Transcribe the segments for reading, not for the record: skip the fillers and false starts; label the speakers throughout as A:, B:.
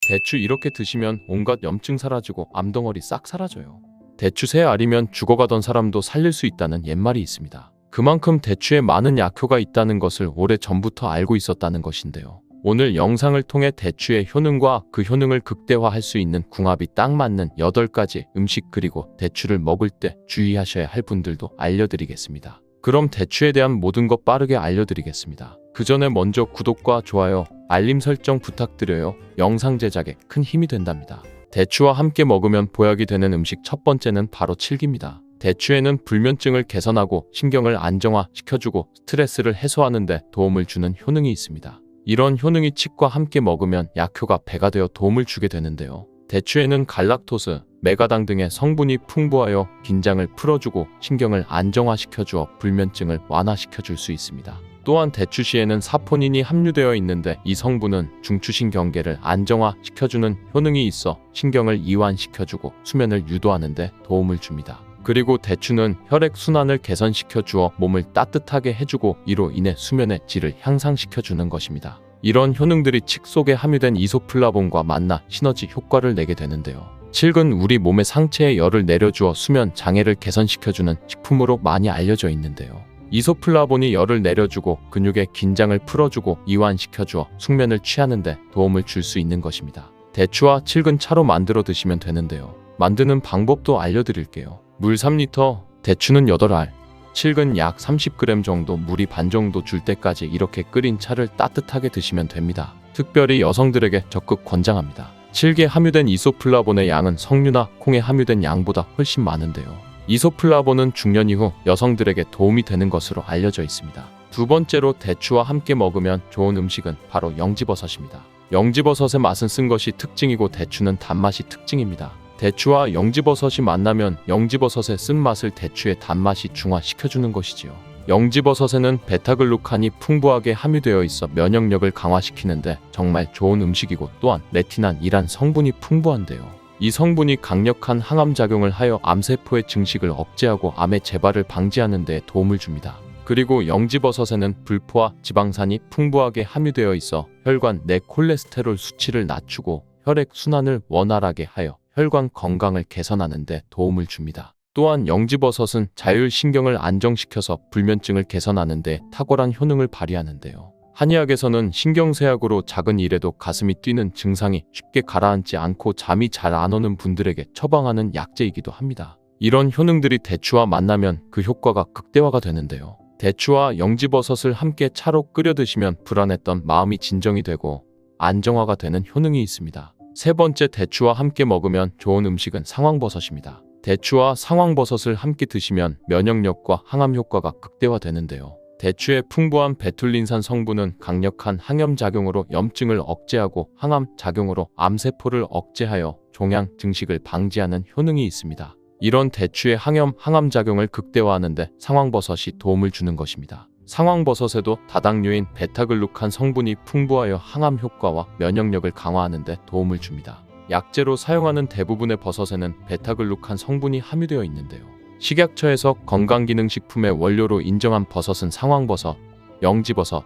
A: 대추 이렇게 드시면 온갖 염증 사라지고 암덩어리 싹 사라져요. 대추 3알이면 죽어가던 사람도 살릴 수 있다는 옛말이 있습니다. 그만큼 대추에 많은 약효가 있다는 것을 오래전부터 알고 있었다는 것인데요. 오늘 영상을 통해 대추의 효능과 그 효능을 극대화할 수 있는 궁합이 딱 맞는 8가지 음식 그리고 대추를 먹을 때 주의하셔야 할 분들도 알려드리겠습니다. 그럼 대추에 대한 모든 것 빠르게 알려드리겠습니다. 그 전에 먼저 구독과 좋아요, 알림 설정 부탁드려요. 영상 제작에 큰 힘이 된답니다. 대추와 함께 먹으면 보약이 되는 음식 첫 번째는 바로 칠기입니다. 대추에는 불면증을 개선하고 신경을 안정화시켜주고 스트레스를 해소하는 데 도움을 주는 효능이 있습니다. 이런 효능이 칡과 함께 먹으면 약효가 배가 되어 도움을 주게 되는데요. 대추에는 갈락토스, 메가당 등의 성분이 풍부하여 긴장을 풀어주고 신경을 안정화시켜주어 불면증을 완화시켜줄 수 있습니다. 또한 대추씨에는 사포닌이 함유되어 있는데 이 성분은 중추신경계를 안정화시켜주는 효능이 있어 신경을 이완시켜주고 수면을 유도하는 데 도움을 줍니다. 그리고 대추는 혈액순환을 개선시켜 주어 몸을 따뜻하게 해주고 이로 인해 수면의 질을 향상시켜주는 것입니다. 이런 효능들이 칡 속에 함유된 이소플라본과 만나 시너지 효과를 내게 되는데요. 칡은 우리 몸의 상체에 열을 내려주어 수면 장애를 개선시켜주는 식품으로 많이 알려져 있는데요. 이소플라본이 열을 내려주고 근육의 긴장을 풀어주고 이완시켜주어 숙면을 취하는 데 도움을 줄 수 있는 것입니다. 대추와 칡은 차로 만들어 드시면 되는데요. 만드는 방법도 알려드릴게요. 물 3리터, 대추는 8알, 칡은 약 30g 정도 물이 반 정도 줄 때까지 이렇게 끓인 차를 따뜻하게 드시면 됩니다. 특별히 여성들에게 적극 권장합니다. 칡에 함유된 이소플라본의 양은 석류나 콩에 함유된 양보다 훨씬 많은데요. 이소플라본은 중년 이후 여성들에게 도움이 되는 것으로 알려져 있습니다. 두 번째로 대추와 함께 먹으면 좋은 음식은 바로 영지버섯입니다. 영지버섯의 맛은 쓴 것이 특징이고 대추는 단맛이 특징입니다. 대추와 영지버섯이 만나면 영지버섯의 쓴맛을 대추의 단맛이 중화시켜주는 것이지요. 영지버섯에는 베타글루칸이 풍부하게 함유되어 있어 면역력을 강화시키는데 정말 좋은 음식이고 또한 레티난이란 성분이 풍부한데요. 이 성분이 강력한 항암작용을 하여 암세포의 증식을 억제하고 암의 재발을 방지하는 데 도움을 줍니다. 그리고 영지버섯에는 불포화 지방산이 풍부하게 함유되어 있어 혈관 내 콜레스테롤 수치를 낮추고 혈액순환을 원활하게 하여 혈관 건강을 개선하는 데 도움을 줍니다. 또한 영지버섯은 자율신경을 안정시켜서 불면증을 개선하는 데 탁월한 효능을 발휘하는데요. 한의학에서는 신경쇠약으로 작은 일에도 가슴이 뛰는 증상이 쉽게 가라앉지 않고 잠이 잘 안 오는 분들에게 처방하는 약재이기도 합니다. 이런 효능들이 대추와 만나면 그 효과가 극대화가 되는데요. 대추와 영지버섯을 함께 차로 끓여 드시면 불안했던 마음이 진정이 되고 안정화가 되는 효능이 있습니다. 세 번째, 대추와 함께 먹으면 좋은 음식은 상황버섯입니다. 대추와 상황버섯을 함께 드시면 면역력과 항암 효과가 극대화되는데요. 대추의 풍부한 베툴린산 성분은 강력한 항염작용으로 염증을 억제하고 항암작용으로 암세포를 억제하여 종양 증식을 방지하는 효능이 있습니다. 이런 대추의 항암작용을 극대화하는 데 상황버섯이 도움을 주는 것입니다. 상황버섯에도 다당류인 베타글루칸 성분이 풍부하여 항암 효과와 면역력을 강화하는 데 도움을 줍니다. 약재로 사용하는 대부분의 버섯에는 베타글루칸 성분이 함유되어 있는데요. 식약처에서 건강기능식품의 원료로 인정한 버섯은 상황버섯, 영지버섯,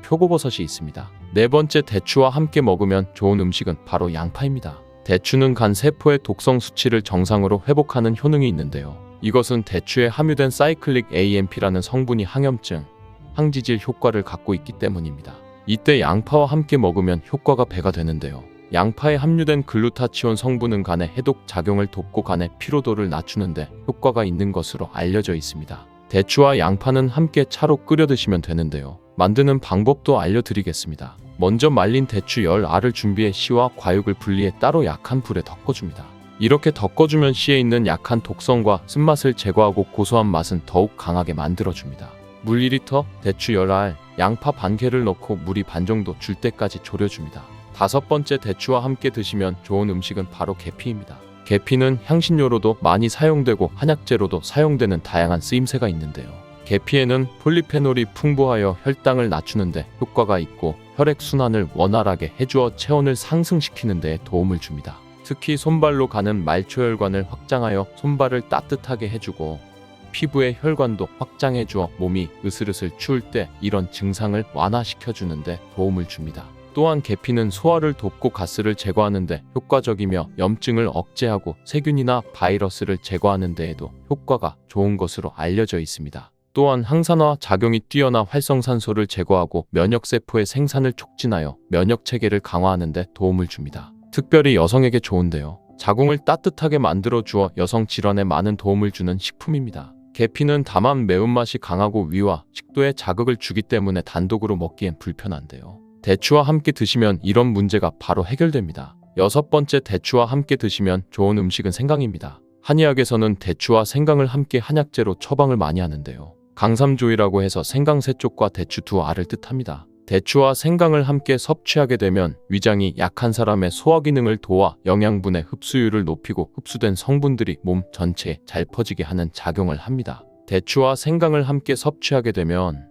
A: 표고버섯이 있습니다. 네 번째, 대추와 함께 먹으면 좋은 음식은 바로 양파입니다. 대추는 간 세포의 독성 수치를 정상으로 회복하는 효능이 있는데요. 이것은 대추에 함유된 사이클릭 AMP라는 성분이 항염증, 항지질 효과를 갖고 있기 때문입니다. 이때 양파와 함께 먹으면 효과가 배가 되는데요. 양파에 함유된 글루타치온 성분은 간의 해독 작용을 돕고 간의 피로도를 낮추는데 효과가 있는 것으로 알려져 있습니다. 대추와 양파는 함께 차로 끓여 드시면 되는데요. 만드는 방법도 알려드리겠습니다. 먼저 말린 대추 10알을 준비해 씨와 과육을 분리해 따로 약한 불에 덮어줍니다. 이렇게 덮어주면 씨에 있는 약한 독성과 쓴맛을 제거하고 고소한 맛은 더욱 강하게 만들어줍니다. 물 2리터, 대추 10알, 양파 반 개를 넣고 물이 반 정도 줄 때까지 졸여줍니다. 다섯 번째, 대추와 함께 드시면 좋은 음식은 바로 계피입니다. 계피는 향신료로도 많이 사용되고 한약재로도 사용되는 다양한 쓰임새가 있는데요. 계피에는 폴리페놀이 풍부하여 혈당을 낮추는 데 효과가 있고 혈액순환을 원활하게 해주어 체온을 상승시키는 데 도움을 줍니다. 특히 손발로 가는 말초혈관을 확장하여 손발을 따뜻하게 해주고 피부의 혈관도 확장해주어 몸이 으슬으슬 추울 때 이런 증상을 완화시켜주는 데 도움을 줍니다. 또한 계피는 소화를 돕고 가스를 제거하는 데 효과적이며 염증을 억제하고 세균이나 바이러스를 제거하는 데에도 효과가 좋은 것으로 알려져 있습니다. 또한 항산화 작용이 뛰어나 활성산소를 제거하고 면역세포의 생산을 촉진하여 면역체계를 강화하는 데 도움을 줍니다. 특별히 여성에게 좋은데요. 자궁을 따뜻하게 만들어 주어 여성 질환에 많은 도움을 주는 식품입니다. 계피는 다만 매운맛이 강하고 위와 식도에 자극을 주기 때문에 단독으로 먹기엔 불편한데요. 대추와 함께 드시면 이런 문제가 바로 해결됩니다. 6번째, 대추와 함께 드시면 좋은 음식은 생강입니다. 한의학에서는 대추와 생강을 함께 한약재로 처방을 많이 하는데요. 강삼조이라고 해서 생강새 쪽과 대추 두 알을 뜻합니다. 대추와 생강을 함께 섭취하게 되면 위장이 약한 사람의 소화 기능을 도와 영양분의 흡수율을 높이고 흡수된 성분들이 몸 전체에 잘 퍼지게 하는 작용을 합니다. 대추와 생강을 함께 섭취하게 되면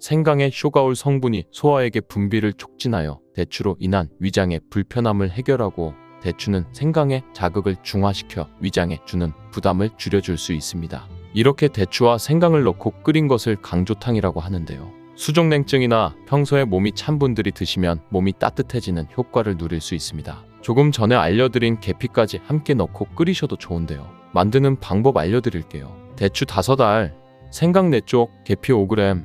A: 생강의 쇼가올 성분이 소화액의 분비를 촉진하여 대추로 인한 위장의 불편함을 해결하고 대추는 생강의 자극을 중화시켜 위장에 주는 부담을 줄여줄 수 있습니다. 이렇게 대추와 생강을 넣고 끓인 것을 강조탕이라고 하는데요. 수족냉증이나 평소에 몸이 찬 분들이 드시면 몸이 따뜻해지는 효과를 누릴 수 있습니다. 조금 전에 알려드린 계피까지 함께 넣고 끓이셔도 좋은데요. 만드는 방법 알려드릴게요. 대추 5알, 생강 4쪽, 계피 5g,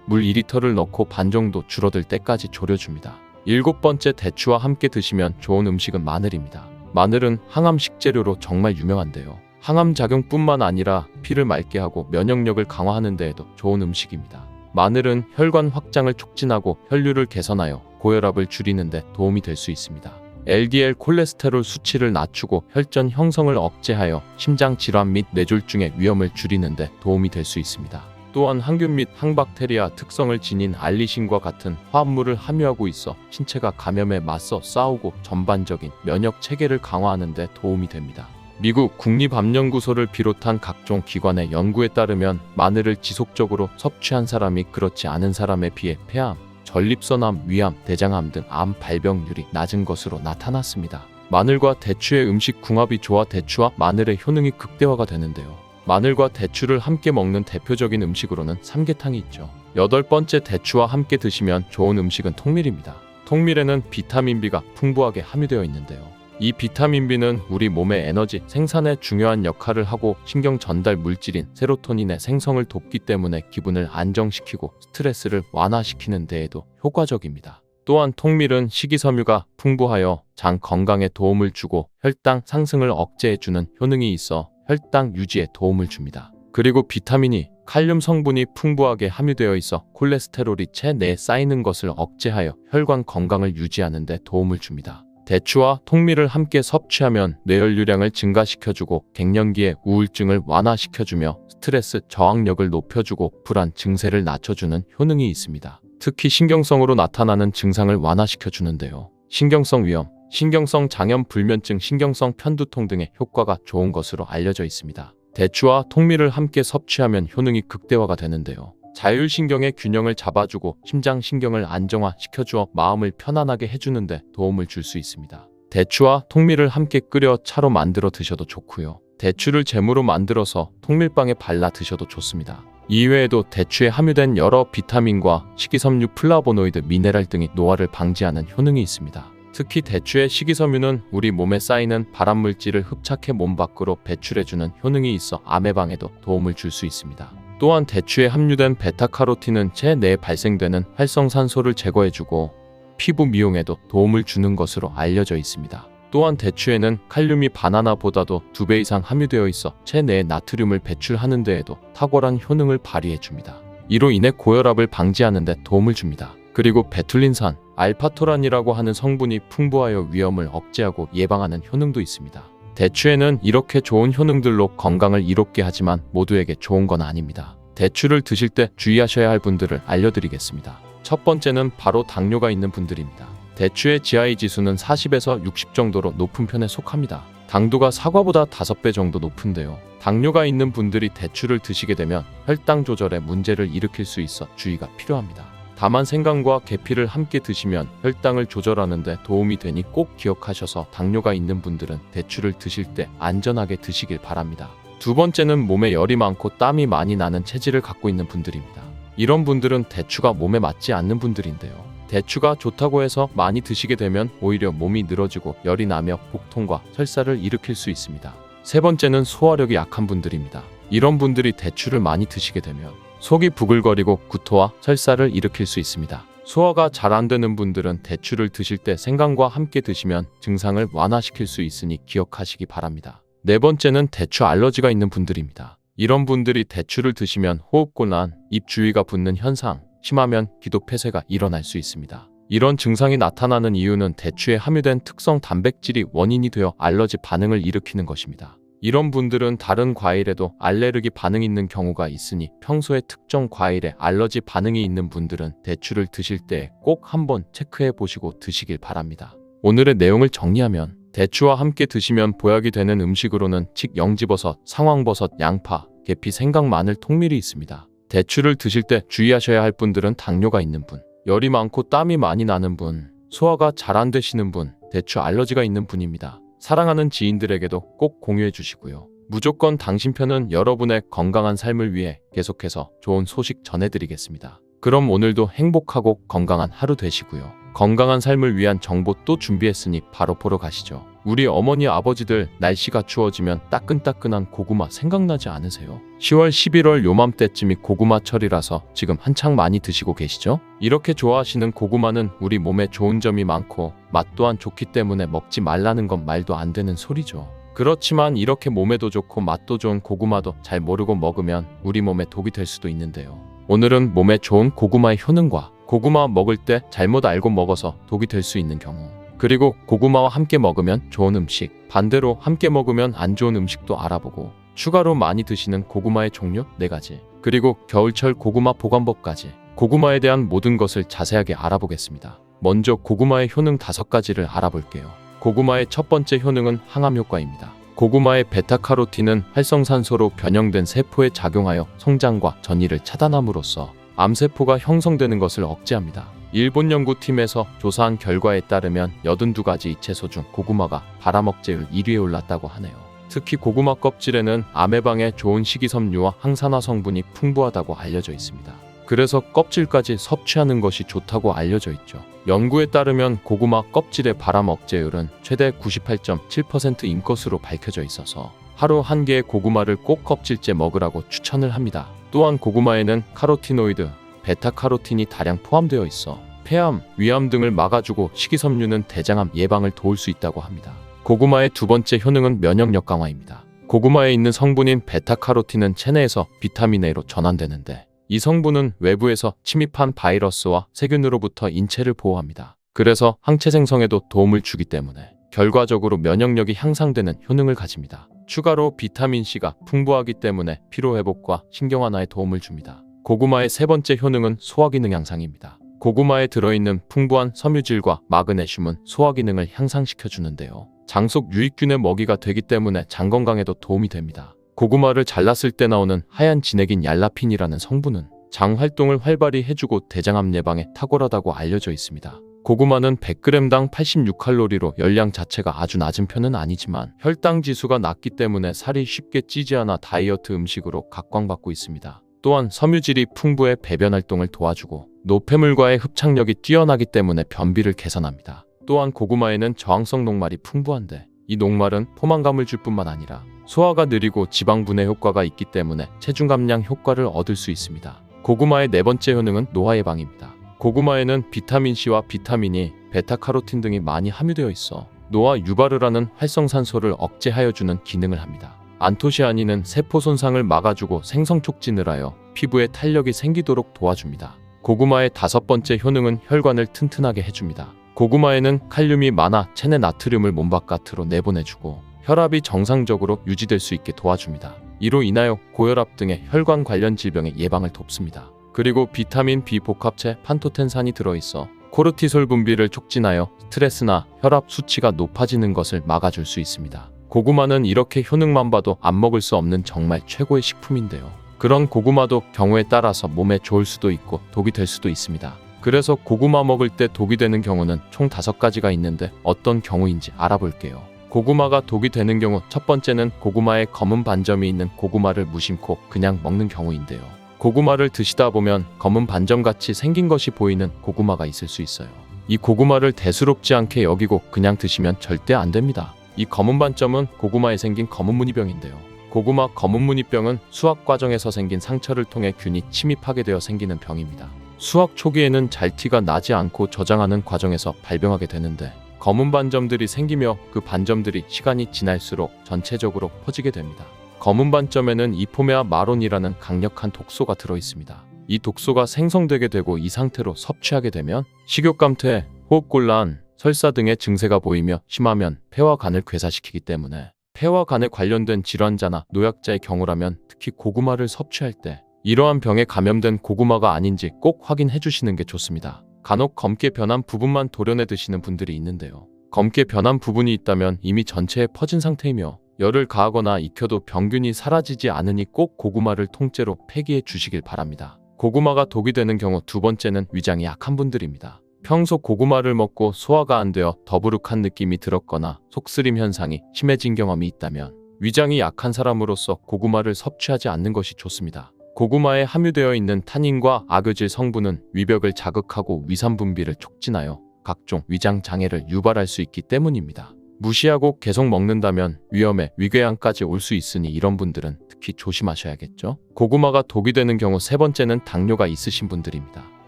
A: 물 2리터를 넣고 반 정도 줄어들 때까지 졸여줍니다. 7번째, 대추와 함께 드시면 좋은 음식은 마늘입니다. 마늘은 항암 식재료로 정말 유명한데요. 항암 작용뿐만 아니라 피를 맑게 하고 면역력을 강화하는 데에도 좋은 음식입니다. 마늘은 혈관 확장을 촉진하고 혈류를 개선하여 고혈압을 줄이는 데 도움이 될 수 있습니다. LDL 콜레스테롤 수치를 낮추고 혈전 형성을 억제하여 심장 질환 및 뇌졸중의 위험을 줄이는 데 도움이 될 수 있습니다. 또한 항균 및 항박테리아 특성을 지닌 알리신과 같은 화합물을 함유하고 있어 신체가 감염에 맞서 싸우고 전반적인 면역 체계를 강화하는 데 도움이 됩니다. 미국 국립암연구소를 비롯한 각종 기관의 연구에 따르면 마늘을 지속적으로 섭취한 사람이 그렇지 않은 사람에 비해 폐암, 전립선암, 위암, 대장암 등 암 발병률이 낮은 것으로 나타났습니다. 마늘과 대추의 음식 궁합이 좋아 대추와 마늘의 효능이 극대화가 되는데요. 마늘과 대추를 함께 먹는 대표적인 음식으로는 삼계탕이 있죠. 8번째, 대추와 함께 드시면 좋은 음식은 통밀입니다. 통밀에는 비타민 B가 풍부하게 함유되어 있는데요. 이 비타민 B는 우리 몸의 에너지 생산에 중요한 역할을 하고 신경 전달 물질인 세로토닌의 생성을 돕기 때문에 기분을 안정시키고 스트레스를 완화시키는 데에도 효과적입니다. 또한 통밀은 식이섬유가 풍부하여 장 건강에 도움을 주고 혈당 상승을 억제해주는 효능이 있어 혈당 유지에 도움을 줍니다. 그리고 비타민이 칼륨 성분이 풍부하게 함유되어 있어 콜레스테롤이 체내에 쌓이는 것을 억제하여 혈관 건강을 유지하는 데 도움을 줍니다. 대추와 통밀을 함께 섭취하면 뇌혈류량을 증가시켜주고 갱년기의 우울증을 완화시켜주며 스트레스 저항력을 높여주고 불안 증세를 낮춰주는 효능이 있습니다. 특히 신경성으로 나타나는 증상을 완화시켜주는데요. 신경성 위염, 신경성 장염 불면증, 신경성 편두통 등의 효과가 좋은 것으로 알려져 있습니다. 대추와 통밀을 함께 섭취하면 효능이 극대화가 되는데요. 자율신경의 균형을 잡아주고 심장신경을 안정화시켜주어 마음을 편안하게 해주는 데 도움을 줄 수 있습니다. 대추와 통밀을 함께 끓여 차로 만들어 드셔도 좋고요. 대추를 잼으로 만들어서 통밀빵에 발라 드셔도 좋습니다. 이외에도 대추에 함유된 여러 비타민과 식이섬유, 플라보노이드, 미네랄 등이 노화를 방지하는 효능이 있습니다. 특히 대추의 식이섬유는 우리 몸에 쌓이는 발암물질을 흡착해 몸 밖으로 배출해주는 효능이 있어 암 예방에도 도움을 줄 수 있습니다. 또한 대추에 함유된 베타카로틴은 체내에 발생되는 활성산소를 제거해주고 피부 미용에도 도움을 주는 것으로 알려져 있습니다. 또한 대추에는 칼륨이 바나나보다도 2배 이상 함유되어 있어 체내에 나트륨을 배출하는 데에도 탁월한 효능을 발휘해줍니다. 이로 인해 고혈압을 방지하는 데 도움을 줍니다. 그리고 베툴린산, 알파토란이라고 하는 성분이 풍부하여 위험을 억제하고 예방하는 효능도 있습니다. 대추에는 이렇게 좋은 효능들로 건강을 이롭게 하지만 모두에게 좋은 건 아닙니다. 대추를 드실 때 주의하셔야 할 분들을 알려드리겠습니다. 첫 번째는 바로 당뇨가 있는 분들입니다. 대추의 GI 지수는 40에서 60 정도로 높은 편에 속합니다. 당도가 사과보다 5배 정도 높은데요. 당뇨가 있는 분들이 대추를 드시게 되면 혈당 조절에 문제를 일으킬 수 있어 주의가 필요합니다. 다만 생강과 계피를 함께 드시면 혈당을 조절하는 데 도움이 되니 꼭 기억하셔서 당뇨가 있는 분들은 대추를 드실 때 안전하게 드시길 바랍니다. 두 번째는 몸에 열이 많고 땀이 많이 나는 체질을 갖고 있는 분들입니다. 이런 분들은 대추가 몸에 맞지 않는 분들인데요. 대추가 좋다고 해서 많이 드시게 되면 오히려 몸이 늘어지고 열이 나며 복통과 설사를 일으킬 수 있습니다. 세 번째는 소화력이 약한 분들입니다. 이런 분들이 대추를 많이 드시게 되면 속이 부글거리고 구토와 설사를 일으킬 수 있습니다. 소화가 잘 안 되는 분들은 대추를 드실 때 생강과 함께 드시면 증상을 완화시킬 수 있으니 기억하시기 바랍니다. 네 번째는 대추 알러지가 있는 분들입니다. 이런 분들이 대추를 드시면 호흡곤란, 입 주위가 붓는 현상, 심하면 기도 폐쇄가 일어날 수 있습니다. 이런 증상이 나타나는 이유는 대추에 함유된 특성 단백질이 원인이 되어 알러지 반응을 일으키는 것입니다. 이런 분들은 다른 과일에도 알레르기 반응이 있는 경우가 있으니 평소에 특정 과일에 알러지 반응이 있는 분들은 대추를 드실 때 꼭 한번 체크해 보시고 드시길 바랍니다. 오늘의 내용을 정리하면 대추와 함께 드시면 보약이 되는 음식으로는 칡, 영지버섯, 상황버섯, 양파, 계피, 생강, 마늘, 통밀이 있습니다. 대추를 드실 때 주의하셔야 할 분들은 당뇨가 있는 분, 열이 많고 땀이 많이 나는 분, 소화가 잘 안 되시는 분, 대추 알러지가 있는 분입니다. 사랑하는 지인들에게도 꼭 공유해 주시고요. 무조건 당신 편은 여러분의 건강한 삶을 위해 계속해서 좋은 소식 전해드리겠습니다. 그럼 오늘도 행복하고 건강한 하루 되시고요. 건강한 삶을 위한 정보 또 준비했으니 바로 보러 가시죠. 우리 어머니 아버지들 날씨가 추워지면 따끈따끈한 고구마 생각나지 않으세요? 10월 11월 요맘때쯤이 고구마철이라서 지금 한창 많이 드시고 계시죠? 이렇게 좋아하시는 고구마는 우리 몸에 좋은 점이 많고 맛 또한 좋기 때문에 먹지 말라는 건 말도 안 되는 소리죠. 그렇지만 이렇게 몸에도 좋고 맛도 좋은 고구마도 잘 모르고 먹으면 우리 몸에 독이 될 수도 있는데요. 오늘은 몸에 좋은 고구마의 효능과 고구마 먹을 때 잘못 알고 먹어서 독이 될 수 있는 경우, 그리고 고구마와 함께 먹으면 좋은 음식, 반대로 함께 먹으면 안 좋은 음식도 알아보고, 추가로 많이 드시는 고구마의 종류 4가지, 그리고 겨울철 고구마 보관법까지 고구마에 대한 모든 것을 자세하게 알아보겠습니다. 먼저 고구마의 효능 5가지를 알아볼게요. 고구마의 첫 번째 효능은 항암 효과입니다. 고구마의 베타카로틴은 활성산소로 변형된 세포에 작용하여 성장과 전이를 차단함으로써 암세포가 형성되는 것을 억제합니다. 일본 연구팀에서 조사한 결과에 따르면 82가지 이채소 중 고구마가 발암 억제율 1위에 올랐다고 하네요. 특히 고구마 껍질에는 암 예방에 좋은 식이섬유와 항산화 성분이 풍부하다고 알려져 있습니다. 그래서 껍질까지 섭취하는 것이 좋다고 알려져 있죠. 연구에 따르면 고구마 껍질의 발암 억제율은 최대 98.7%인 것으로 밝혀져 있어서 하루 1개의 고구마를 꼭 껍질째 먹으라고 추천을 합니다. 또한 고구마에는 카로티노이드, 베타카로틴이 다량 포함되어 있어 폐암, 위암 등을 막아주고 식이섬유는 대장암 예방을 도울 수 있다고 합니다. 고구마의 두 번째 효능은 면역력 강화입니다. 고구마에 있는 성분인 베타카로틴은 체내에서 비타민 A로 전환되는데, 이 성분은 외부에서 침입한 바이러스와 세균으로부터 인체를 보호합니다. 그래서 항체 생성에도 도움을 주기 때문에 결과적으로 면역력이 향상되는 효능을 가집니다. 추가로 비타민C가 풍부하기 때문에 피로회복과 신경완화에 도움을 줍니다. 고구마의 세 번째 효능은 소화기능 향상입니다. 고구마에 들어있는 풍부한 섬유질과 마그네슘은 소화기능을 향상시켜주는데요. 장속 유익균의 먹이가 되기 때문에 장 건강에도 도움이 됩니다. 고구마를 잘랐을 때 나오는 하얀 진액인 얄라핀이라는 성분은 장 활동을 활발히 해주고 대장암 예방에 탁월하다고 알려져 있습니다. 고구마는 100g당 86칼로리로 열량 자체가 아주 낮은 편은 아니지만 혈당 지수가 낮기 때문에 살이 쉽게 찌지 않아 다이어트 음식으로 각광받고 있습니다. 또한 섬유질이 풍부해 배변 활동을 도와주고 노폐물과의 흡착력이 뛰어나기 때문에 변비를 개선합니다. 또한 고구마에는 저항성 녹말이 풍부한데, 이 녹말은 포만감을 줄 뿐만 아니라 소화가 느리고 지방 분해 효과가 있기 때문에 체중 감량 효과를 얻을 수 있습니다. 고구마의 네 번째 효능은 노화 예방입니다. 고구마에는 비타민C와 비타민E, 베타카로틴 등이 많이 함유되어 있어 노화 유발을 하는 활성산소를 억제하여 주는 기능을 합니다. 안토시아닌은 세포 손상을 막아주고 생성 촉진을 하여 피부에 탄력이 생기도록 도와줍니다. 고구마의 다섯 번째 효능은 혈관을 튼튼하게 해줍니다. 고구마에는 칼륨이 많아 체내 나트륨을 몸 바깥으로 내보내주고 혈압이 정상적으로 유지될 수 있게 도와줍니다. 이로 인하여 고혈압 등의 혈관 관련 질병의 예방을 돕습니다. 그리고 비타민 B 복합체 판토텐산이 들어있어 코르티솔 분비를 촉진하여 스트레스나 혈압 수치가 높아지는 것을 막아줄 수 있습니다. 고구마는 이렇게 효능만 봐도 안 먹을 수 없는 정말 최고의 식품인데요. 그런 고구마도 경우에 따라서 몸에 좋을 수도 있고 독이 될 수도 있습니다. 그래서 고구마 먹을 때 독이 되는 경우는 총 5가지가 있는데 어떤 경우인지 알아볼게요. 고구마가 독이 되는 경우, 첫 번째는 고구마에 검은 반점이 있는 고구마를 무심코 그냥 먹는 경우인데요. 고구마를 드시다 보면 검은 반점같이 생긴 것이 보이는 고구마가 있을 수 있어요. 이 고구마를 대수롭지 않게 여기고 그냥 드시면 절대 안 됩니다. 이 검은 반점은 고구마에 생긴 검은 무늬병인데요. 고구마 검은 무늬병은 수확 과정에서 생긴 상처를 통해 균이 침입하게 되어 생기는 병입니다. 수확 초기에는 잘 티가 나지 않고 저장하는 과정에서 발병하게 되는데 검은 반점들이 생기며 그 반점들이 시간이 지날수록 전체적으로 퍼지게 됩니다. 검은 반점에는 이포메아 마론이라는 강력한 독소가 들어있습니다. 이 독소가 생성되게 되고 이 상태로 섭취하게 되면 식욕감퇴, 호흡곤란, 설사 등의 증세가 보이며 심하면 폐와 간을 괴사시키기 때문에 폐와 간에 관련된 질환자나 노약자의 경우라면 특히 고구마를 섭취할 때 이러한 병에 감염된 고구마가 아닌지 꼭 확인해 주시는 게 좋습니다. 간혹 검게 변한 부분만 도려내 드시는 분들이 있는데요. 검게 변한 부분이 있다면 이미 전체에 퍼진 상태이며 열을 가하거나 익혀도 병균이 사라지지 않으니 꼭 고구마를 통째로 폐기해 주시길 바랍니다. 고구마가 독이 되는 경우 두 번째는 위장이 약한 분들입니다. 평소 고구마를 먹고 소화가 안 되어 더부룩한 느낌이 들었거나 속쓰림 현상이 심해진 경험이 있다면 위장이 약한 사람으로서 고구마를 섭취하지 않는 것이 좋습니다. 고구마에 함유되어 있는 탄닌과 악유질 성분은 위벽을 자극하고 위산 분비를 촉진하여 각종 위장 장애를 유발할 수 있기 때문입니다. 무시하고 계속 먹는다면 위험에 위궤양까지 올 수 있으니 이런 분들은 특히 조심하셔야겠죠. 고구마가 독이 되는 경우 세 번째는 당뇨가 있으신 분들입니다.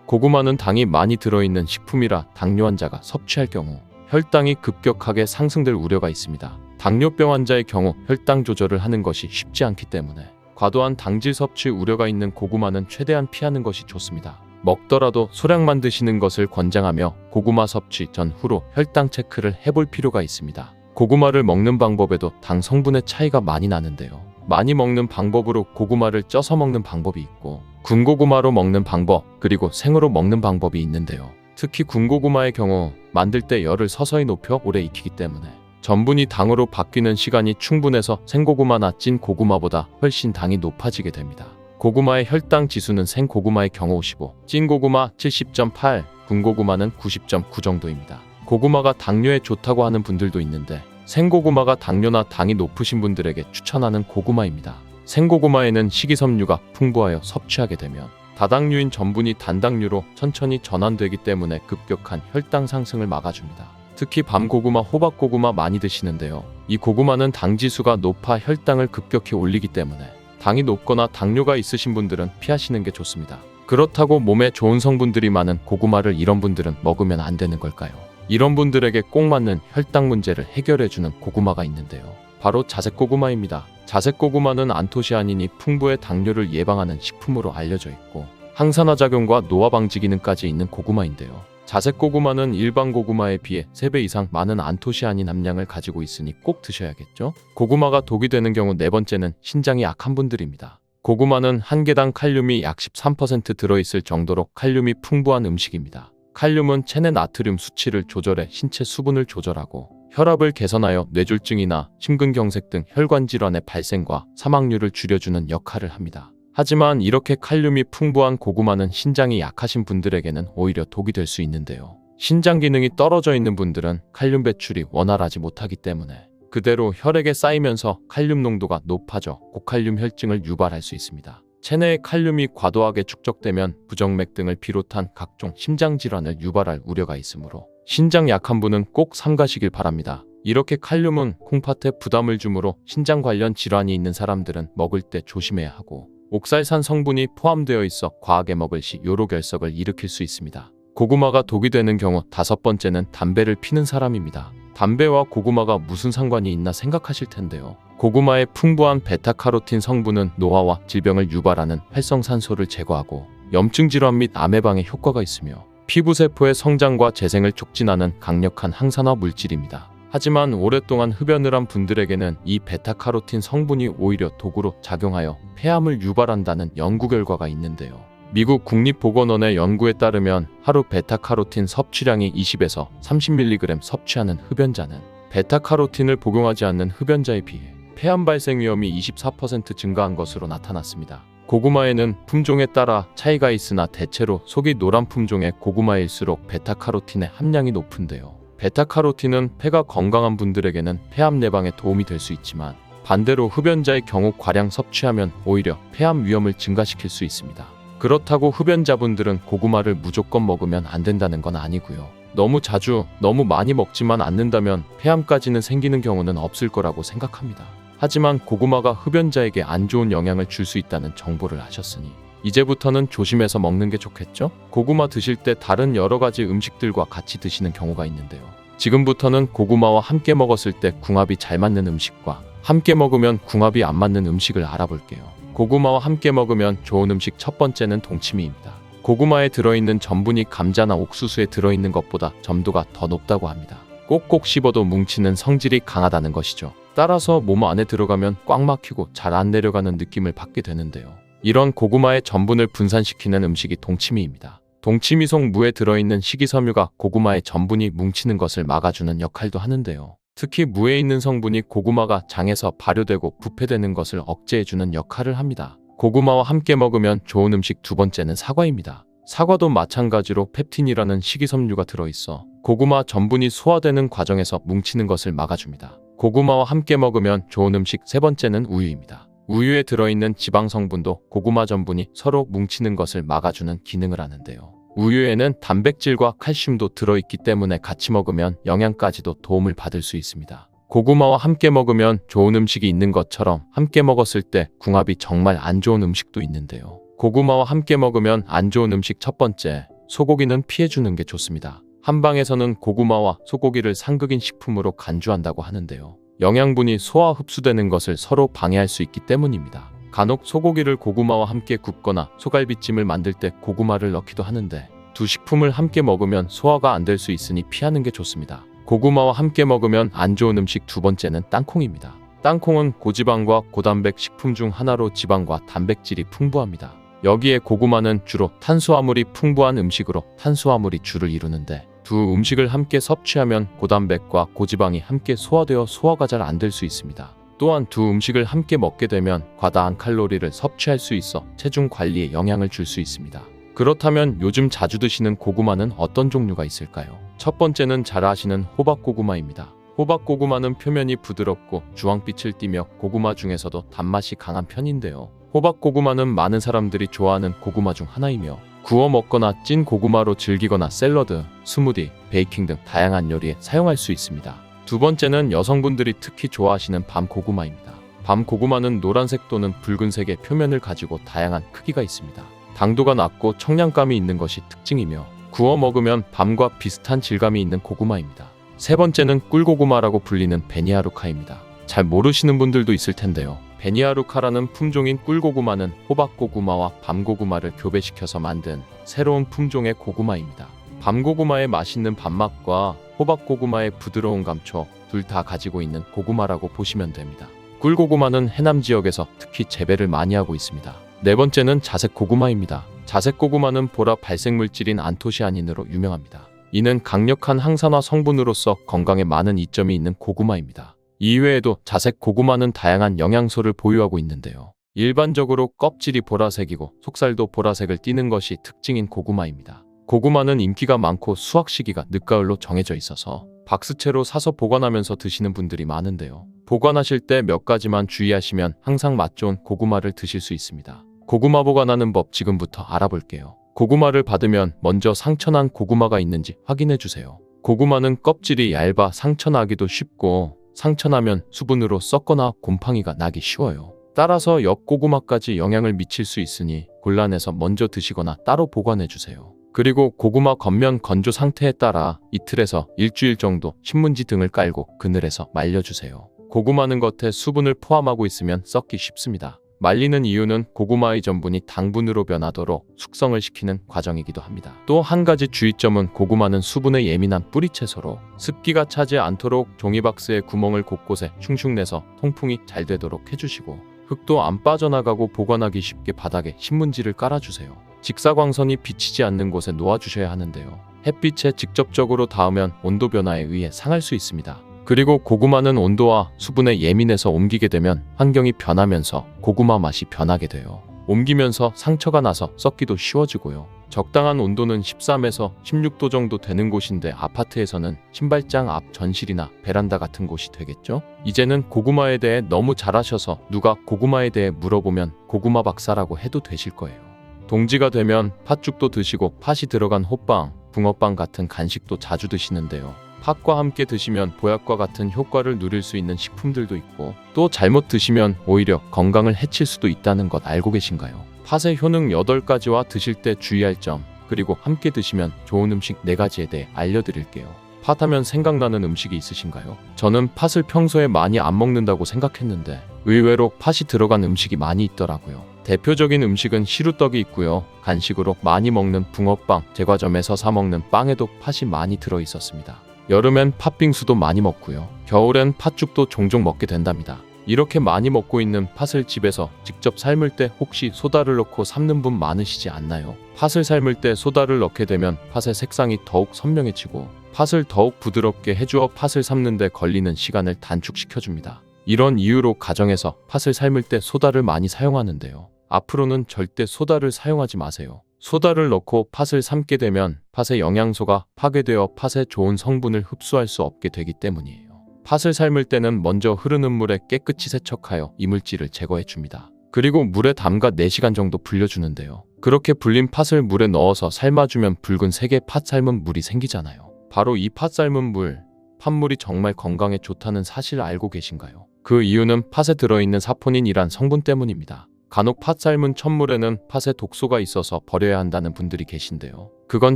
A: 고구마는 당이 많이 들어있는 식품이라 당뇨 환자가 섭취할 경우 혈당이 급격하게 상승될 우려가 있습니다. 당뇨병 환자의 경우 혈당 조절을 하는 것이 쉽지 않기 때문에 과도한 당질 섭취 우려가 있는 고구마는 최대한 피하는 것이 좋습니다. 먹더라도 소량만 드시는 것을 권장하며 고구마 섭취 전 후로 혈당 체크를 해볼 필요가 있습니다. 고구마를 먹는 방법에도 당 성분의 차이가 많이 나는데요. 많이 먹는 방법으로 고구마를 쪄서 먹는 방법이 있고 군고구마로 먹는 방법 그리고 생으로 먹는 방법이 있는데요. 특히 군고구마의 경우 만들 때 열을 서서히 높여 오래 익히기 때문에 전분이 당으로 바뀌는 시간이 충분해서 생고구마나 찐 고구마보다 훨씬 당이 높아지게 됩니다. 고구마의 혈당 지수는 생고구마의 경우 55, 찐고구마 70.8, 군고구마는 90.9 정도입니다. 고구마가 당뇨에 좋다고 하는 분들도 있는데 생고구마가 당뇨나 당이 높으신 분들에게 추천하는 고구마입니다. 생고구마에는 식이섬유가 풍부하여 섭취하게 되면 다당류인 전분이 단당류로 천천히 전환되기 때문에 급격한 혈당 상승을 막아줍니다. 특히 밤고구마, 호박고구마 많이 드시는데요. 이 고구마는 당지수가 높아 혈당을 급격히 올리기 때문에 당이 높거나 당뇨가 있으신 분들은 피하시는 게 좋습니다. 그렇다고 몸에 좋은 성분들이 많은 고구마를 이런 분들은 먹으면 안 되는 걸까요? 이런 분들에게 꼭 맞는 혈당 문제를 해결해주는 고구마가 있는데요. 바로 자색고구마입니다. 자색고구마는 안토시아닌이 풍부해 당뇨를 예방하는 식품으로 알려져 있고 항산화작용과 노화 방지 기능까지 있는 고구마인데요. 자색고구마는 일반 고구마에 비해 3배 이상 많은 안토시아닌 함량을 가지고 있으니 꼭 드셔야겠죠? 고구마가 독이 되는 경우 네 번째는 신장이 약한 분들입니다. 고구마는 한 개당 칼륨이 약 13% 들어있을 정도로 칼륨이 풍부한 음식입니다. 칼륨은 체내 나트륨 수치를 조절해 신체 수분을 조절하고 혈압을 개선하여 뇌졸중이나 심근경색 등 혈관 질환의 발생과 사망률을 줄여주는 역할을 합니다. 하지만 이렇게 칼륨이 풍부한 고구마는 신장이 약하신 분들에게는 오히려 독이 될 수 있는데요. 신장 기능이 떨어져 있는 분들은 칼륨 배출이 원활하지 못하기 때문에 그대로 혈액에 쌓이면서 칼륨 농도가 높아져 고칼륨 혈증을 유발할 수 있습니다. 체내에 칼륨이 과도하게 축적되면 부정맥 등을 비롯한 각종 심장질환을 유발할 우려가 있으므로 신장 약한 분은 꼭 삼가시길 바랍니다. 이렇게 칼륨은 콩팥에 부담을 주므로 신장 관련 질환이 있는 사람들은 먹을 때 조심해야 하고 옥살산 성분이 포함되어 있어 과하게 먹을 시 요로결석을 일으킬 수 있습니다. 고구마가 독이 되는 경우 다섯 번째는 담배를 피는 사람입니다. 담배와 고구마가 무슨 상관이 있나 생각하실 텐데요. 고구마의 풍부한 베타카로틴 성분은 노화와 질병을 유발하는 활성산소를 제거하고 염증 질환 및 암 예방에 효과가 있으며 피부세포의 성장과 재생을 촉진하는 강력한 항산화 물질입니다. 하지만 오랫동안 흡연을 한 분들에게는 이 베타카로틴 성분이 오히려 독으로 작용하여 폐암을 유발한다는 연구 결과가 있는데요. 미국 국립보건원의 연구에 따르면 하루 베타카로틴 섭취량이 20에서 30mg 섭취하는 흡연자는 베타카로틴을 복용하지 않는 흡연자에 비해 폐암 발생 위험이 24% 증가한 것으로 나타났습니다. 고구마에는 품종에 따라 차이가 있으나 대체로 속이 노란 품종의 고구마일수록 베타카로틴의 함량이 높은데요. 베타카로틴은 폐가 건강한 분들에게는 폐암 예방에 도움이 될 수 있지만 반대로 흡연자의 경우 과량 섭취하면 오히려 폐암 위험을 증가시킬 수 있습니다. 그렇다고 흡연자분들은 고구마를 무조건 먹으면 안 된다는 건 아니고요. 너무 자주, 너무 많이 먹지만 않는다면 폐암까지는 생기는 경우는 없을 거라고 생각합니다. 하지만 고구마가 흡연자에게 안 좋은 영향을 줄 수 있다는 정보를 아셨으니 이제부터는 조심해서 먹는 게 좋겠죠? 고구마 드실 때 다른 여러 가지 음식들과 같이 드시는 경우가 있는데요. 지금부터는 고구마와 함께 먹었을 때 궁합이 잘 맞는 음식과 함께 먹으면 궁합이 안 맞는 음식을 알아볼게요. 고구마와 함께 먹으면 좋은 음식 첫 번째는 동치미입니다. 고구마에 들어있는 전분이 감자나 옥수수에 들어있는 것보다 점도가 더 높다고 합니다. 꼭꼭 씹어도 뭉치는 성질이 강하다는 것이죠. 따라서 몸 안에 들어가면 꽉 막히고 잘 안 내려가는 느낌을 받게 되는데요. 이런 고구마의 전분을 분산시키는 음식이 동치미입니다. 동치미 속 무에 들어있는 식이섬유가 고구마의 전분이 뭉치는 것을 막아주는 역할도 하는데요. 특히 무에 있는 성분이 고구마가 장에서 발효되고 부패되는 것을 억제해주는 역할을 합니다. 고구마와 함께 먹으면 좋은 음식 두 번째는 사과입니다. 사과도 마찬가지로 펩틴이라는 식이섬유가 들어있어 고구마 전분이 소화되는 과정에서 뭉치는 것을 막아줍니다. 고구마와 함께 먹으면 좋은 음식 세 번째는 우유입니다. 우유에 들어있는 지방 성분도 고구마 전분이 서로 뭉치는 것을 막아주는 기능을 하는데요. 우유에는 단백질과 칼슘도 들어있기 때문에 같이 먹으면 영양까지도 도움을 받을 수 있습니다. 고구마와 함께 먹으면 좋은 음식이 있는 것처럼 함께 먹었을 때 궁합이 정말 안 좋은 음식도 있는데요. 고구마와 함께 먹으면 안 좋은 음식 첫 번째, 소고기는 피해주는 게 좋습니다. 한방에서는 고구마와 소고기를 상극인 식품으로 간주한다고 하는데요. 영양분이 소화 흡수되는 것을 서로 방해할 수 있기 때문입니다. 간혹 소고기를 고구마와 함께 굽거나 소갈비찜을 만들 때 고구마를 넣기도 하는데 두 식품을 함께 먹으면 소화가 안 될 수 있으니 피하는 게 좋습니다. 고구마와 함께 먹으면 안 좋은 음식 두 번째는 땅콩입니다. 땅콩은 고지방과 고단백 식품 중 하나로 지방과 단백질이 풍부합니다. 여기에 고구마는 주로 탄수화물이 풍부한 음식으로 탄수화물이 주를 이루는데 두 음식을 함께 섭취하면 고단백과 고지방이 함께 소화되어 소화가 잘 안 될 수 있습니다. 또한 두 음식을 함께 먹게 되면 과다한 칼로리를 섭취할 수 있어 체중 관리에 영향을 줄 수 있습니다. 그렇다면 요즘 자주 드시는 고구마는 어떤 종류가 있을까요? 첫 번째는 잘 아시는 호박고구마입니다. 호박고구마는 표면이 부드럽고 주황빛을 띠며 고구마 중에서도 단맛이 강한 편인데요. 호박고구마는 많은 사람들이 좋아하는 고구마 중 하나이며 구워 먹거나 찐 고구마로 즐기거나 샐러드, 스무디, 베이킹 등 다양한 요리에 사용할 수 있습니다. 두 번째는 여성분들이 특히 좋아하시는 밤고구마입니다. 밤고구마는 노란색 또는 붉은색의 표면을 가지고 다양한 크기가 있습니다. 당도가 낮고 청량감이 있는 것이 특징이며 구워 먹으면 밤과 비슷한 질감이 있는 고구마입니다. 세 번째는 꿀고구마라고 불리는 베니아루카입니다. 잘 모르시는 분들도 있을 텐데요. 베니아루카라는 품종인 꿀고구마는 호박고구마와 밤고구마를 교배시켜서 만든 새로운 품종의 고구마입니다. 밤고구마의 맛있는 밥맛과 호박고구마의 부드러운 감초 둘 다 가지고 있는 고구마라고 보시면 됩니다. 꿀고구마는 해남 지역에서 특히 재배를 많이 하고 있습니다. 네 번째는 자색고구마입니다. 자색고구마는 보라 발색물질인 안토시아닌으로 유명합니다. 이는 강력한 항산화 성분으로서 건강에 많은 이점이 있는 고구마입니다. 이외에도 자색 고구마는 다양한 영양소를 보유하고 있는데요. 일반적으로 껍질이 보라색이고 속살도 보라색을 띠는 것이 특징인 고구마입니다. 고구마는 인기가 많고 수확 시기가 늦가을로 정해져 있어서 박스채로 사서 보관하면서 드시는 분들이 많은데요. 보관하실 때 몇 가지만 주의하시면 항상 맛 좋은 고구마를 드실 수 있습니다. 고구마 보관하는 법 지금부터 알아볼게요. 고구마를 받으면 먼저 상처난 고구마가 있는지 확인해 주세요. 고구마는 껍질이 얇아 상처나기도 쉽고 상처나면 수분으로 썩거나 곰팡이가 나기 쉬워요. 따라서 옆 고구마까지 영향을 미칠 수 있으니 골라내서 먼저 드시거나 따로 보관해 주세요. 그리고 고구마 겉면 건조 상태에 따라 이틀에서 일주일 정도 신문지 등을 깔고 그늘에서 말려주세요. 고구마는 겉에 수분을 포함하고 있으면 썩기 쉽습니다. 말리는 이유는 고구마의 전분이 당분으로 변하도록 숙성을 시키는 과정이기도 합니다. 또 한 가지 주의점은 고구마는 수분에 예민한 뿌리채소로 습기가 차지 않도록 종이박스에 구멍을 곳곳에 슝슝 내서 통풍이 잘 되도록 해주시고 흙도 안 빠져나가고 보관하기 쉽게 바닥에 신문지를 깔아주세요. 직사광선이 비치지 않는 곳에 놓아주셔야 하는데요. 햇빛에 직접적으로 닿으면 온도 변화에 의해 상할 수 있습니다. 그리고 고구마는 온도와 수분에 예민해서 옮기게 되면 환경이 변하면서 고구마 맛이 변하게 돼요. 옮기면서 상처가 나서 썩기도 쉬워지고요. 적당한 온도는 13에서 16도 정도 되는 곳인데 아파트에서는 신발장 앞 전실이나 베란다 같은 곳이 되겠죠? 이제는 고구마에 대해 너무 잘 아셔서 누가 고구마에 대해 물어보면 고구마 박사라고 해도 되실 거예요. 동지가 되면 팥죽도 드시고 팥이 들어간 호빵, 붕어빵 같은 간식도 자주 드시는데요. 팥과 함께 드시면 보약과 같은 효과를 누릴 수 있는 식품들도 있고 또 잘못 드시면 오히려 건강을 해칠 수도 있다는 것 알고 계신가요? 팥의 효능 8가지와 드실 때 주의할 점, 그리고 함께 드시면 좋은 음식 4가지에 대해 알려드릴게요. 팥하면 생각나는 음식이 있으신가요? 저는 팥을 평소에 많이 안 먹는다고 생각했는데 의외로 팥이 들어간 음식이 많이 있더라고요. 대표적인 음식은 시루떡이 있고요. 간식으로 많이 먹는 붕어빵, 제과점에서 사 먹는 빵에도 팥이 많이 들어 있었습니다. 여름엔 팥빙수도 많이 먹고요. 겨울엔 팥죽도 종종 먹게 된답니다. 이렇게 많이 먹고 있는 팥을 집에서 직접 삶을 때 혹시 소다를 넣고 삶는 분 많으시지 않나요? 팥을 삶을 때 소다를 넣게 되면 팥의 색상이 더욱 선명해지고 팥을 더욱 부드럽게 해주어 팥을 삶는 데 걸리는 시간을 단축시켜줍니다. 이런 이유로 가정에서 팥을 삶을 때 소다를 많이 사용하는데요. 앞으로는 절대 소다를 사용하지 마세요. 소다를 넣고 팥을 삶게 되면 팥의 영양소가 파괴되어 팥의 좋은 성분을 흡수할 수 없게 되기 때문이에요. 팥을 삶을 때는 먼저 흐르는 물에 깨끗이 세척하여 이물질을 제거해 줍니다. 그리고 물에 담가 4시간 정도 불려주는데요. 그렇게 불린 팥을 물에 넣어서 삶아주면 붉은색의 팥 삶은 물이 생기잖아요. 바로 이 팥 삶은 물, 팥물이 정말 건강에 좋다는 사실 알고 계신가요? 그 이유는 팥에 들어있는 사포닌이란 성분 때문입니다. 간혹 팥 삶은 첫물에는 팥에 독소가 있어서 버려야 한다는 분들이 계신데요. 그건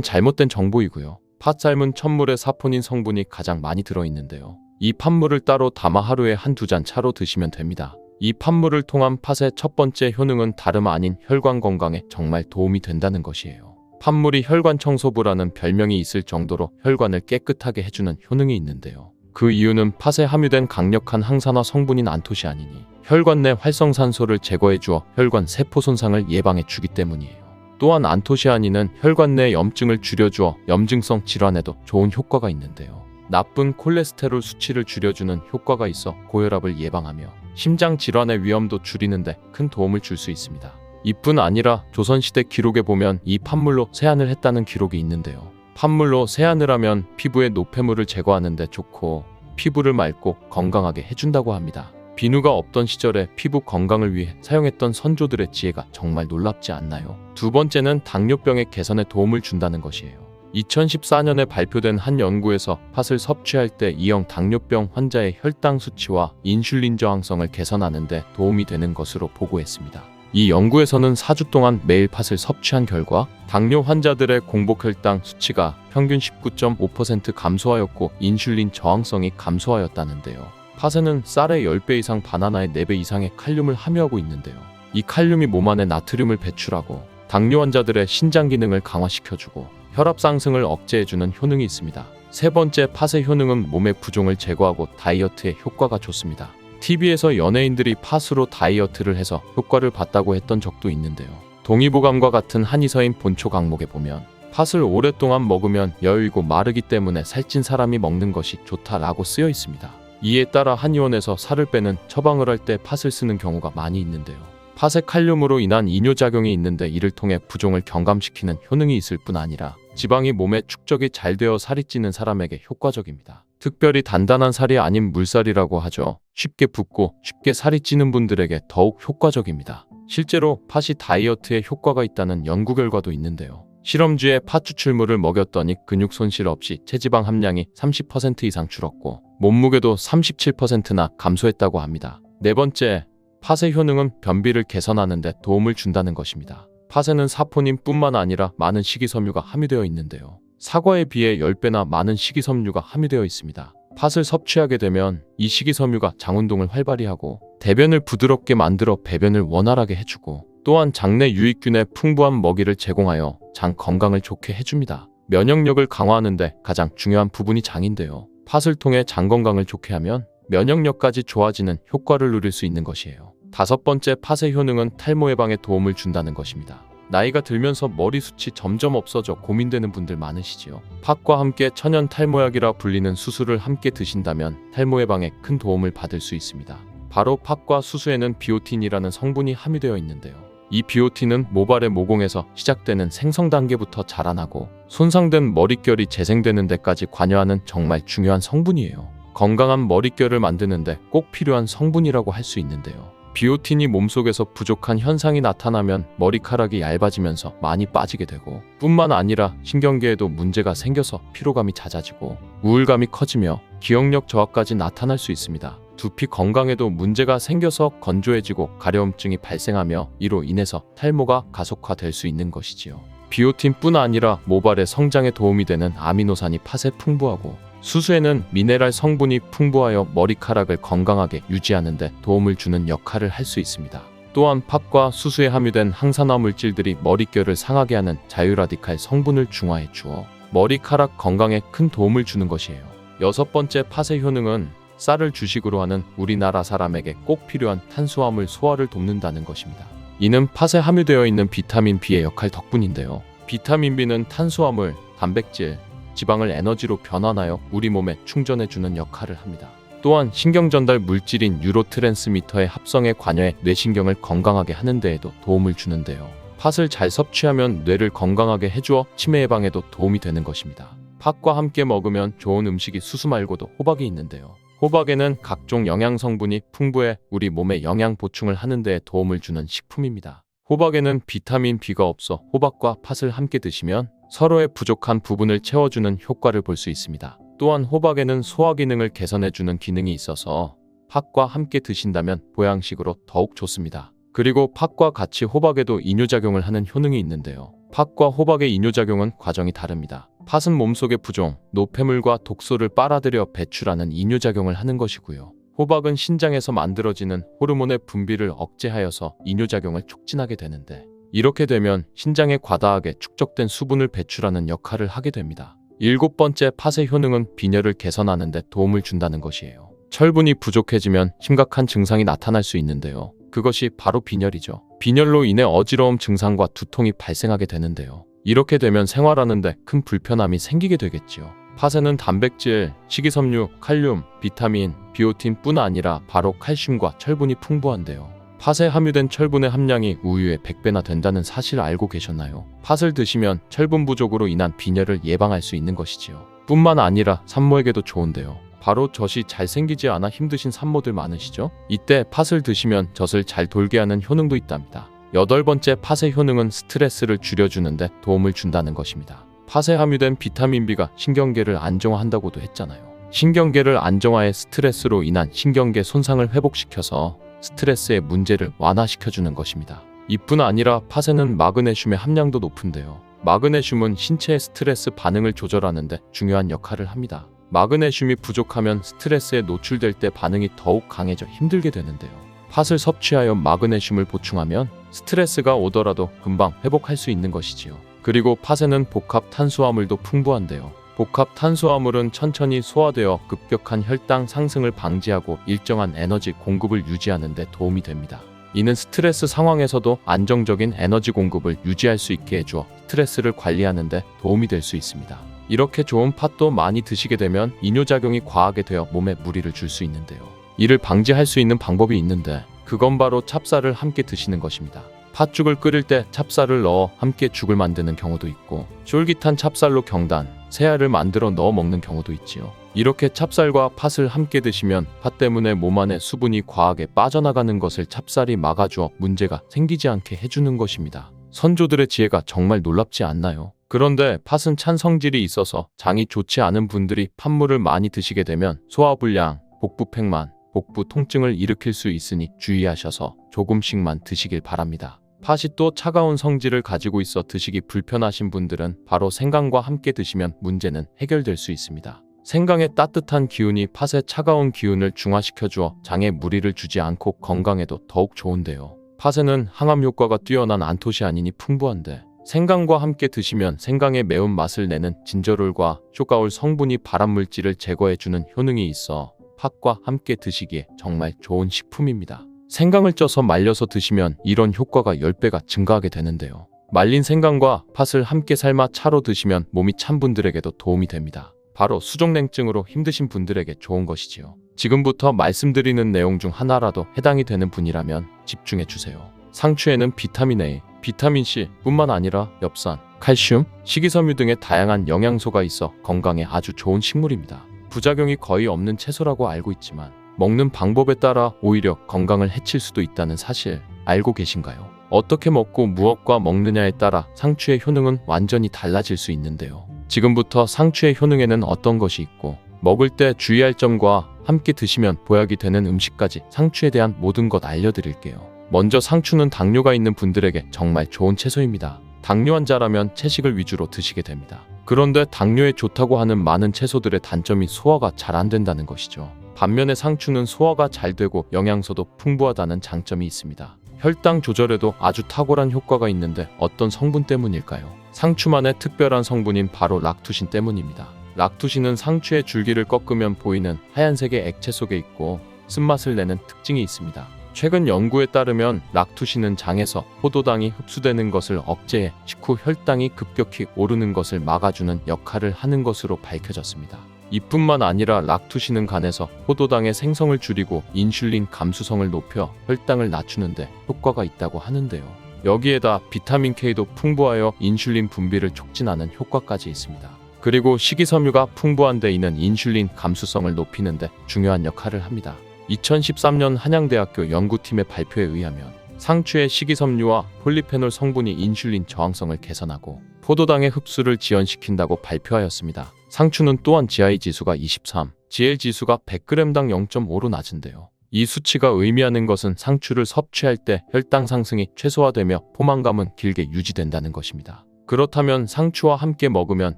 A: 잘못된 정보이고요. 팥 삶은 첫물에 사포닌 성분이 가장 많이 들어있는데요. 이 팥물을 따로 담아 하루에 1-2잔 차로 드시면 됩니다. 이 팥물을 통한 팥의 첫 번째 효능은 다름 아닌 혈관 건강에 정말 도움이 된다는 것이에요. 팥물이 혈관 청소부라는 별명이 있을 정도로 혈관을 깨끗하게 해주는 효능이 있는데요. 그 이유는 팥에 함유된 강력한 항산화 성분인 안토시아닌이 혈관 내 활성산소를 제거해 주어 혈관 세포 손상을 예방해 주기 때문이에요. 또한 안토시아닌은 혈관 내 염증을 줄여주어 염증성 질환에도 좋은 효과가 있는데요. 나쁜 콜레스테롤 수치를 줄여주는 효과가 있어 고혈압을 예방하며 심장 질환의 위험도 줄이는데 큰 도움을 줄 수 있습니다. 이뿐 아니라 조선시대 기록에 보면 이 팥물로 세안을 했다는 기록이 있는데요. 팥물로 세안을 하면 피부의 노폐물을 제거하는 데 좋고 피부를 맑고 건강하게 해준다고 합니다. 비누가 없던 시절에 피부 건강을 위해 사용했던 선조들의 지혜가 정말 놀랍지 않나요? 두 번째는 당뇨병의 개선에 도움을 준다는 것이에요. 2014년에 발표된 한 연구에서 팥을 섭취할 때 2형 당뇨병 환자의 혈당 수치와 인슐린 저항성을 개선하는 데 도움이 되는 것으로 보고했습니다. 이 연구에서는 4주 동안 매일 팥을 섭취한 결과 당뇨 환자들의 공복혈당 수치가 평균 19.5% 감소하였고 인슐린 저항성이 감소하였다는데요. 팥에는 쌀의 10배 이상 바나나의 4배 이상의 칼륨을 함유하고 있는데요. 이 칼륨이 몸 안에 나트륨을 배출하고 당뇨 환자들의 신장 기능을 강화시켜주고 혈압 상승을 억제해주는 효능이 있습니다. 세 번째, 팥의 효능은 몸의 부종을 제거하고 다이어트에 효과가 좋습니다. TV에서 연예인들이 팥으로 다이어트를 해서 효과를 봤다고 했던 적도 있는데요. 동의보감과 같은 한의서인 본초 강목에 보면 팥을 오랫동안 먹으면 여유이고 마르기 때문에 살찐 사람이 먹는 것이 좋다라고 쓰여 있습니다. 이에 따라 한의원에서 살을 빼는 처방을 할 때 팥을 쓰는 경우가 많이 있는데요. 팥의 칼륨으로 인한 이뇨작용이 있는데 이를 통해 부종을 경감시키는 효능이 있을 뿐 아니라 지방이 몸에 축적이 잘 되어 살이 찌는 사람에게 효과적입니다. 특별히 단단한 살이 아닌 물살이라고 하죠. 쉽게 붓고 쉽게 살이 찌는 분들에게 더욱 효과적입니다. 실제로 팥이 다이어트에 효과가 있다는 연구 결과도 있는데요. 실험주에 팥 추출물을 먹였더니 근육 손실 없이 체지방 함량이 30% 이상 줄었고 몸무게도 37%나 감소했다고 합니다. 네 번째, 팥의 효능은 변비를 개선하는 데 도움을 준다는 것입니다. 팥에는 사포닌뿐만 아니라 많은 식이섬유가 함유되어 있는데요. 사과에 비해 10배나 많은 식이섬유가 함유되어 있습니다. 팥을 섭취하게 되면 이 식이섬유가 장운동을 활발히 하고 대변을 부드럽게 만들어 배변을 원활하게 해주고 또한 장내 유익균에 풍부한 먹이를 제공하여 장 건강을 좋게 해줍니다. 면역력을 강화하는 데 가장 중요한 부분이 장인데요. 팥을 통해 장 건강을 좋게 하면 면역력까지 좋아지는 효과를 누릴 수 있는 것이에요. 다섯 번째, 팥의 효능은 탈모 예방에 도움을 준다는 것입니다. 나이가 들면서 머리숱이 점점 없어져 고민되는 분들 많으시지요. 팥과 함께 천연 탈모약이라 불리는 수수를 함께 드신다면 탈모 예방에 큰 도움을 받을 수 있습니다. 바로 팥과 수수에는 비오틴이라는 성분이 함유되어 있는데요. 이 비오틴은 모발의 모공에서 시작되는 생성 단계부터 자라나고 손상된 머릿결이 재생되는 데까지 관여하는 정말 중요한 성분이에요. 건강한 머릿결을 만드는데 꼭 필요한 성분이라고 할 수 있는데요. 비오틴이 몸속에서 부족한 현상이 나타나면 머리카락이 얇아지면서 많이 빠지게 되고 뿐만 아니라 신경계에도 문제가 생겨서 피로감이 잦아지고 우울감이 커지며 기억력 저하까지 나타날 수 있습니다. 두피 건강에도 문제가 생겨서 건조해지고 가려움증이 발생하며 이로 인해서 탈모가 가속화될 수 있는 것이지요. 비오틴뿐 아니라 모발의 성장에 도움이 되는 아미노산이 팥에 풍부하고 수수에는 미네랄 성분이 풍부하여 머리카락을 건강하게 유지하는 데 도움을 주는 역할을 할 수 있습니다. 또한 팥과 수수에 함유된 항산화 물질들이 머릿결을 상하게 하는 자유라디칼 성분을 중화해 주어 머리카락 건강에 큰 도움을 주는 것이에요. 여섯 번째, 팥의 효능은 쌀을 주식으로 하는 우리나라 사람에게 꼭 필요한 탄수화물 소화를 돕는다는 것입니다. 이는 팥에 함유되어 있는 비타민 B의 역할 덕분인데요. 비타민 B는 탄수화물, 단백질, 지방을 에너지로 변환하여 우리 몸에 충전해주는 역할을 합니다. 또한 신경전달 물질인 뉴로트랜스미터의 합성에 관여해 뇌신경을 건강하게 하는 데에도 도움을 주는데요. 팥을 잘 섭취하면 뇌를 건강하게 해주어 치매 예방에도 도움이 되는 것입니다. 팥과 함께 먹으면 좋은 음식이 수수 말고도 호박이 있는데요. 호박에는 각종 영양 성분이 풍부해 우리 몸에 영양 보충을 하는 데에 도움을 주는 식품입니다. 호박에는 비타민 B가 없어 호박과 팥을 함께 드시면 서로의 부족한 부분을 채워주는 효과를 볼 수 있습니다. 또한 호박에는 소화 기능을 개선해주는 기능이 있어서 팥과 함께 드신다면 보양식으로 더욱 좋습니다. 그리고 팥과 같이 호박에도 이뇨작용을 하는 효능이 있는데요. 팥과 호박의 이뇨작용은 과정이 다릅니다. 팥은 몸속의 부종, 노폐물과 독소를 빨아들여 배출하는 이뇨작용을 하는 것이고요. 호박은 신장에서 만들어지는 호르몬의 분비를 억제하여서 이뇨작용을 촉진하게 되는데 이렇게 되면 신장에 과다하게 축적된 수분을 배출하는 역할을 하게 됩니다. 일곱 번째, 팥의 효능은 빈혈을 개선하는 데 도움을 준다는 것이에요. 철분이 부족해지면 심각한 증상이 나타날 수 있는데요. 그것이 바로 빈혈이죠. 빈혈로 인해 어지러움 증상과 두통이 발생하게 되는데요. 이렇게 되면 생활하는 데 큰 불편함이 생기게 되겠지요. 팥에는 단백질, 식이섬유, 칼륨, 비타민, 비오틴뿐 아니라 바로 칼슘과 철분이 풍부한데요. 팥에 함유된 철분의 함량이 우유의 100배나 된다는 사실 알고 계셨나요? 팥을 드시면 철분 부족으로 인한 빈혈을 예방할 수 있는 것이지요. 뿐만 아니라 산모에게도 좋은데요. 바로 젖이 잘생기지 않아 힘드신 산모들 많으시죠? 이때 팥을 드시면 젖을 잘 돌게 하는 효능도 있답니다. 여덟 번째, 팥의 효능은 스트레스를 줄여주는 데 도움을 준다는 것입니다. 팥에 함유된 비타민 B가 신경계를 안정화한다고도 했잖아요. 신경계를 안정화해 스트레스로 인한 신경계 손상을 회복시켜서 스트레스의 문제를 완화시켜주는 것입니다. 이뿐 아니라 팥에는 마그네슘의 함량도 높은데요. 마그네슘은 신체의 스트레스 반응을 조절하는 데 중요한 역할을 합니다. 마그네슘이 부족하면 스트레스에 노출될 때 반응이 더욱 강해져 힘들게 되는데요. 팥을 섭취하여 마그네슘을 보충하면 스트레스가 오더라도 금방 회복할 수 있는 것이지요. 그리고 팥에는 복합 탄수화물도 풍부한데요. 복합 탄수화물은 천천히 소화되어 급격한 혈당 상승을 방지하고 일정한 에너지 공급을 유지하는 데 도움이 됩니다. 이는 스트레스 상황에서도 안정적인 에너지 공급을 유지할 수 있게 해주어 스트레스를 관리하는 데 도움이 될 수 있습니다. 이렇게 좋은 팥도 많이 드시게 되면 이뇨작용이 과하게 되어 몸에 무리를 줄 수 있는데요. 이를 방지할 수 있는 방법이 있는데 그건 바로 찹쌀을 함께 드시는 것입니다. 팥죽을 끓일 때 찹쌀을 넣어 함께 죽을 만드는 경우도 있고 쫄깃한 찹쌀로 경단, 새알을 만들어 넣어 먹는 경우도 있지요. 이렇게 찹쌀과 팥을 함께 드시면 팥 때문에 몸 안에 수분이 과하게 빠져나가는 것을 찹쌀이 막아주어 문제가 생기지 않게 해주는 것입니다. 선조들의 지혜가 정말 놀랍지 않나요? 그런데 팥은 찬 성질이 있어서 장이 좋지 않은 분들이 팥물을 많이 드시게 되면 소화불량, 복부팽만, 복부 통증을 일으킬 수 있으니 주의하셔서 조금씩만 드시길 바랍니다. 팥이 또 차가운 성질을 가지고 있어 드시기 불편하신 분들은 바로 생강과 함께 드시면 문제는 해결될 수 있습니다. 생강의 따뜻한 기운이 팥의 차가운 기운을 중화시켜주어 장에 무리를 주지 않고 건강에도 더욱 좋은데요. 팥에는 항암 효과가 뛰어난 안토시아닌이 풍부한데 생강과 함께 드시면 생강의 매운맛을 내는 진저롤과 쇼가올 성분이 발암물질을 제거해주는 효능이 있어 팥과 함께 드시기에 정말 좋은 식품입니다. 생강을 쪄서 말려서 드시면 이런 효과가 10배가 증가하게 되는데요. 말린 생강과 팥을 함께 삶아 차로 드시면 몸이 찬 분들에게도 도움이 됩니다. 바로 수족냉증으로 힘드신 분들에게 좋은 것이지요. 지금부터 말씀드리는 내용 중 하나라도 해당이 되는 분이라면 집중해 주세요. 상추에는 비타민 A, 비타민 C 뿐만 아니라 엽산, 칼슘, 식이섬유 등의 다양한 영양소가 있어 건강에 아주 좋은 식물입니다. 부작용이 거의 없는 채소라고 알고 있지만 먹는 방법에 따라 오히려 건강을 해칠 수도 있다는 사실 알고 계신가요? 어떻게 먹고 무엇과 먹느냐에 따라 상추의 효능은 완전히 달라질 수 있는데요. 지금부터 상추의 효능에는 어떤 것이 있고 먹을 때 주의할 점과 함께 드시면 보약이 되는 음식까지 상추에 대한 모든 것 알려드릴게요. 먼저 상추는 당뇨가 있는 분들에게 정말 좋은 채소입니다. 당뇨 환자라면 채식을 위주로 드시게 됩니다. 그런데 당뇨에 좋다고 하는 많은 채소들의 단점이 소화가 잘 안 된다는 것이죠. 반면에 상추는 소화가 잘 되고 영양소도 풍부하다는 장점이 있습니다. 혈당 조절에도 아주 탁월한 효과가 있는데 어떤 성분 때문일까요? 상추만의 특별한 성분인 바로 락투신 때문입니다. 락투신은 상추의 줄기를 꺾으면 보이는 하얀색의 액체 속에 있고 쓴맛을 내는 특징이 있습니다. 최근 연구에 따르면 락투신은 장에서 포도당이 흡수되는 것을 억제해 식후 혈당이 급격히 오르는 것을 막아주는 역할을 하는 것으로 밝혀졌습니다. 이뿐만 아니라 락투신은 간에서 포도당의 생성을 줄이고 인슐린 감수성을 높여 혈당을 낮추는데 효과가 있다고 하는데요. 여기에다 비타민 K도 풍부하여 인슐린 분비를 촉진하는 효과까지 있습니다. 그리고 식이섬유가 풍부한 데 이는 인슐린 감수성을 높이는 데 중요한 역할을 합니다. 2013년 한양대학교 연구팀의 발표에 의하면 상추의 식이섬유와 폴리페놀 성분이 인슐린 저항성을 개선하고 포도당의 흡수를 지연시킨다고 발표하였습니다. 상추는 또한 GI 지수가 23, GL 지수가 100g당 0.5로 낮은데요. 이 수치가 의미하는 것은 상추를 섭취할 때 혈당 상승이 최소화되며 포만감은 길게 유지된다는 것입니다. 그렇다면 상추와 함께 먹으면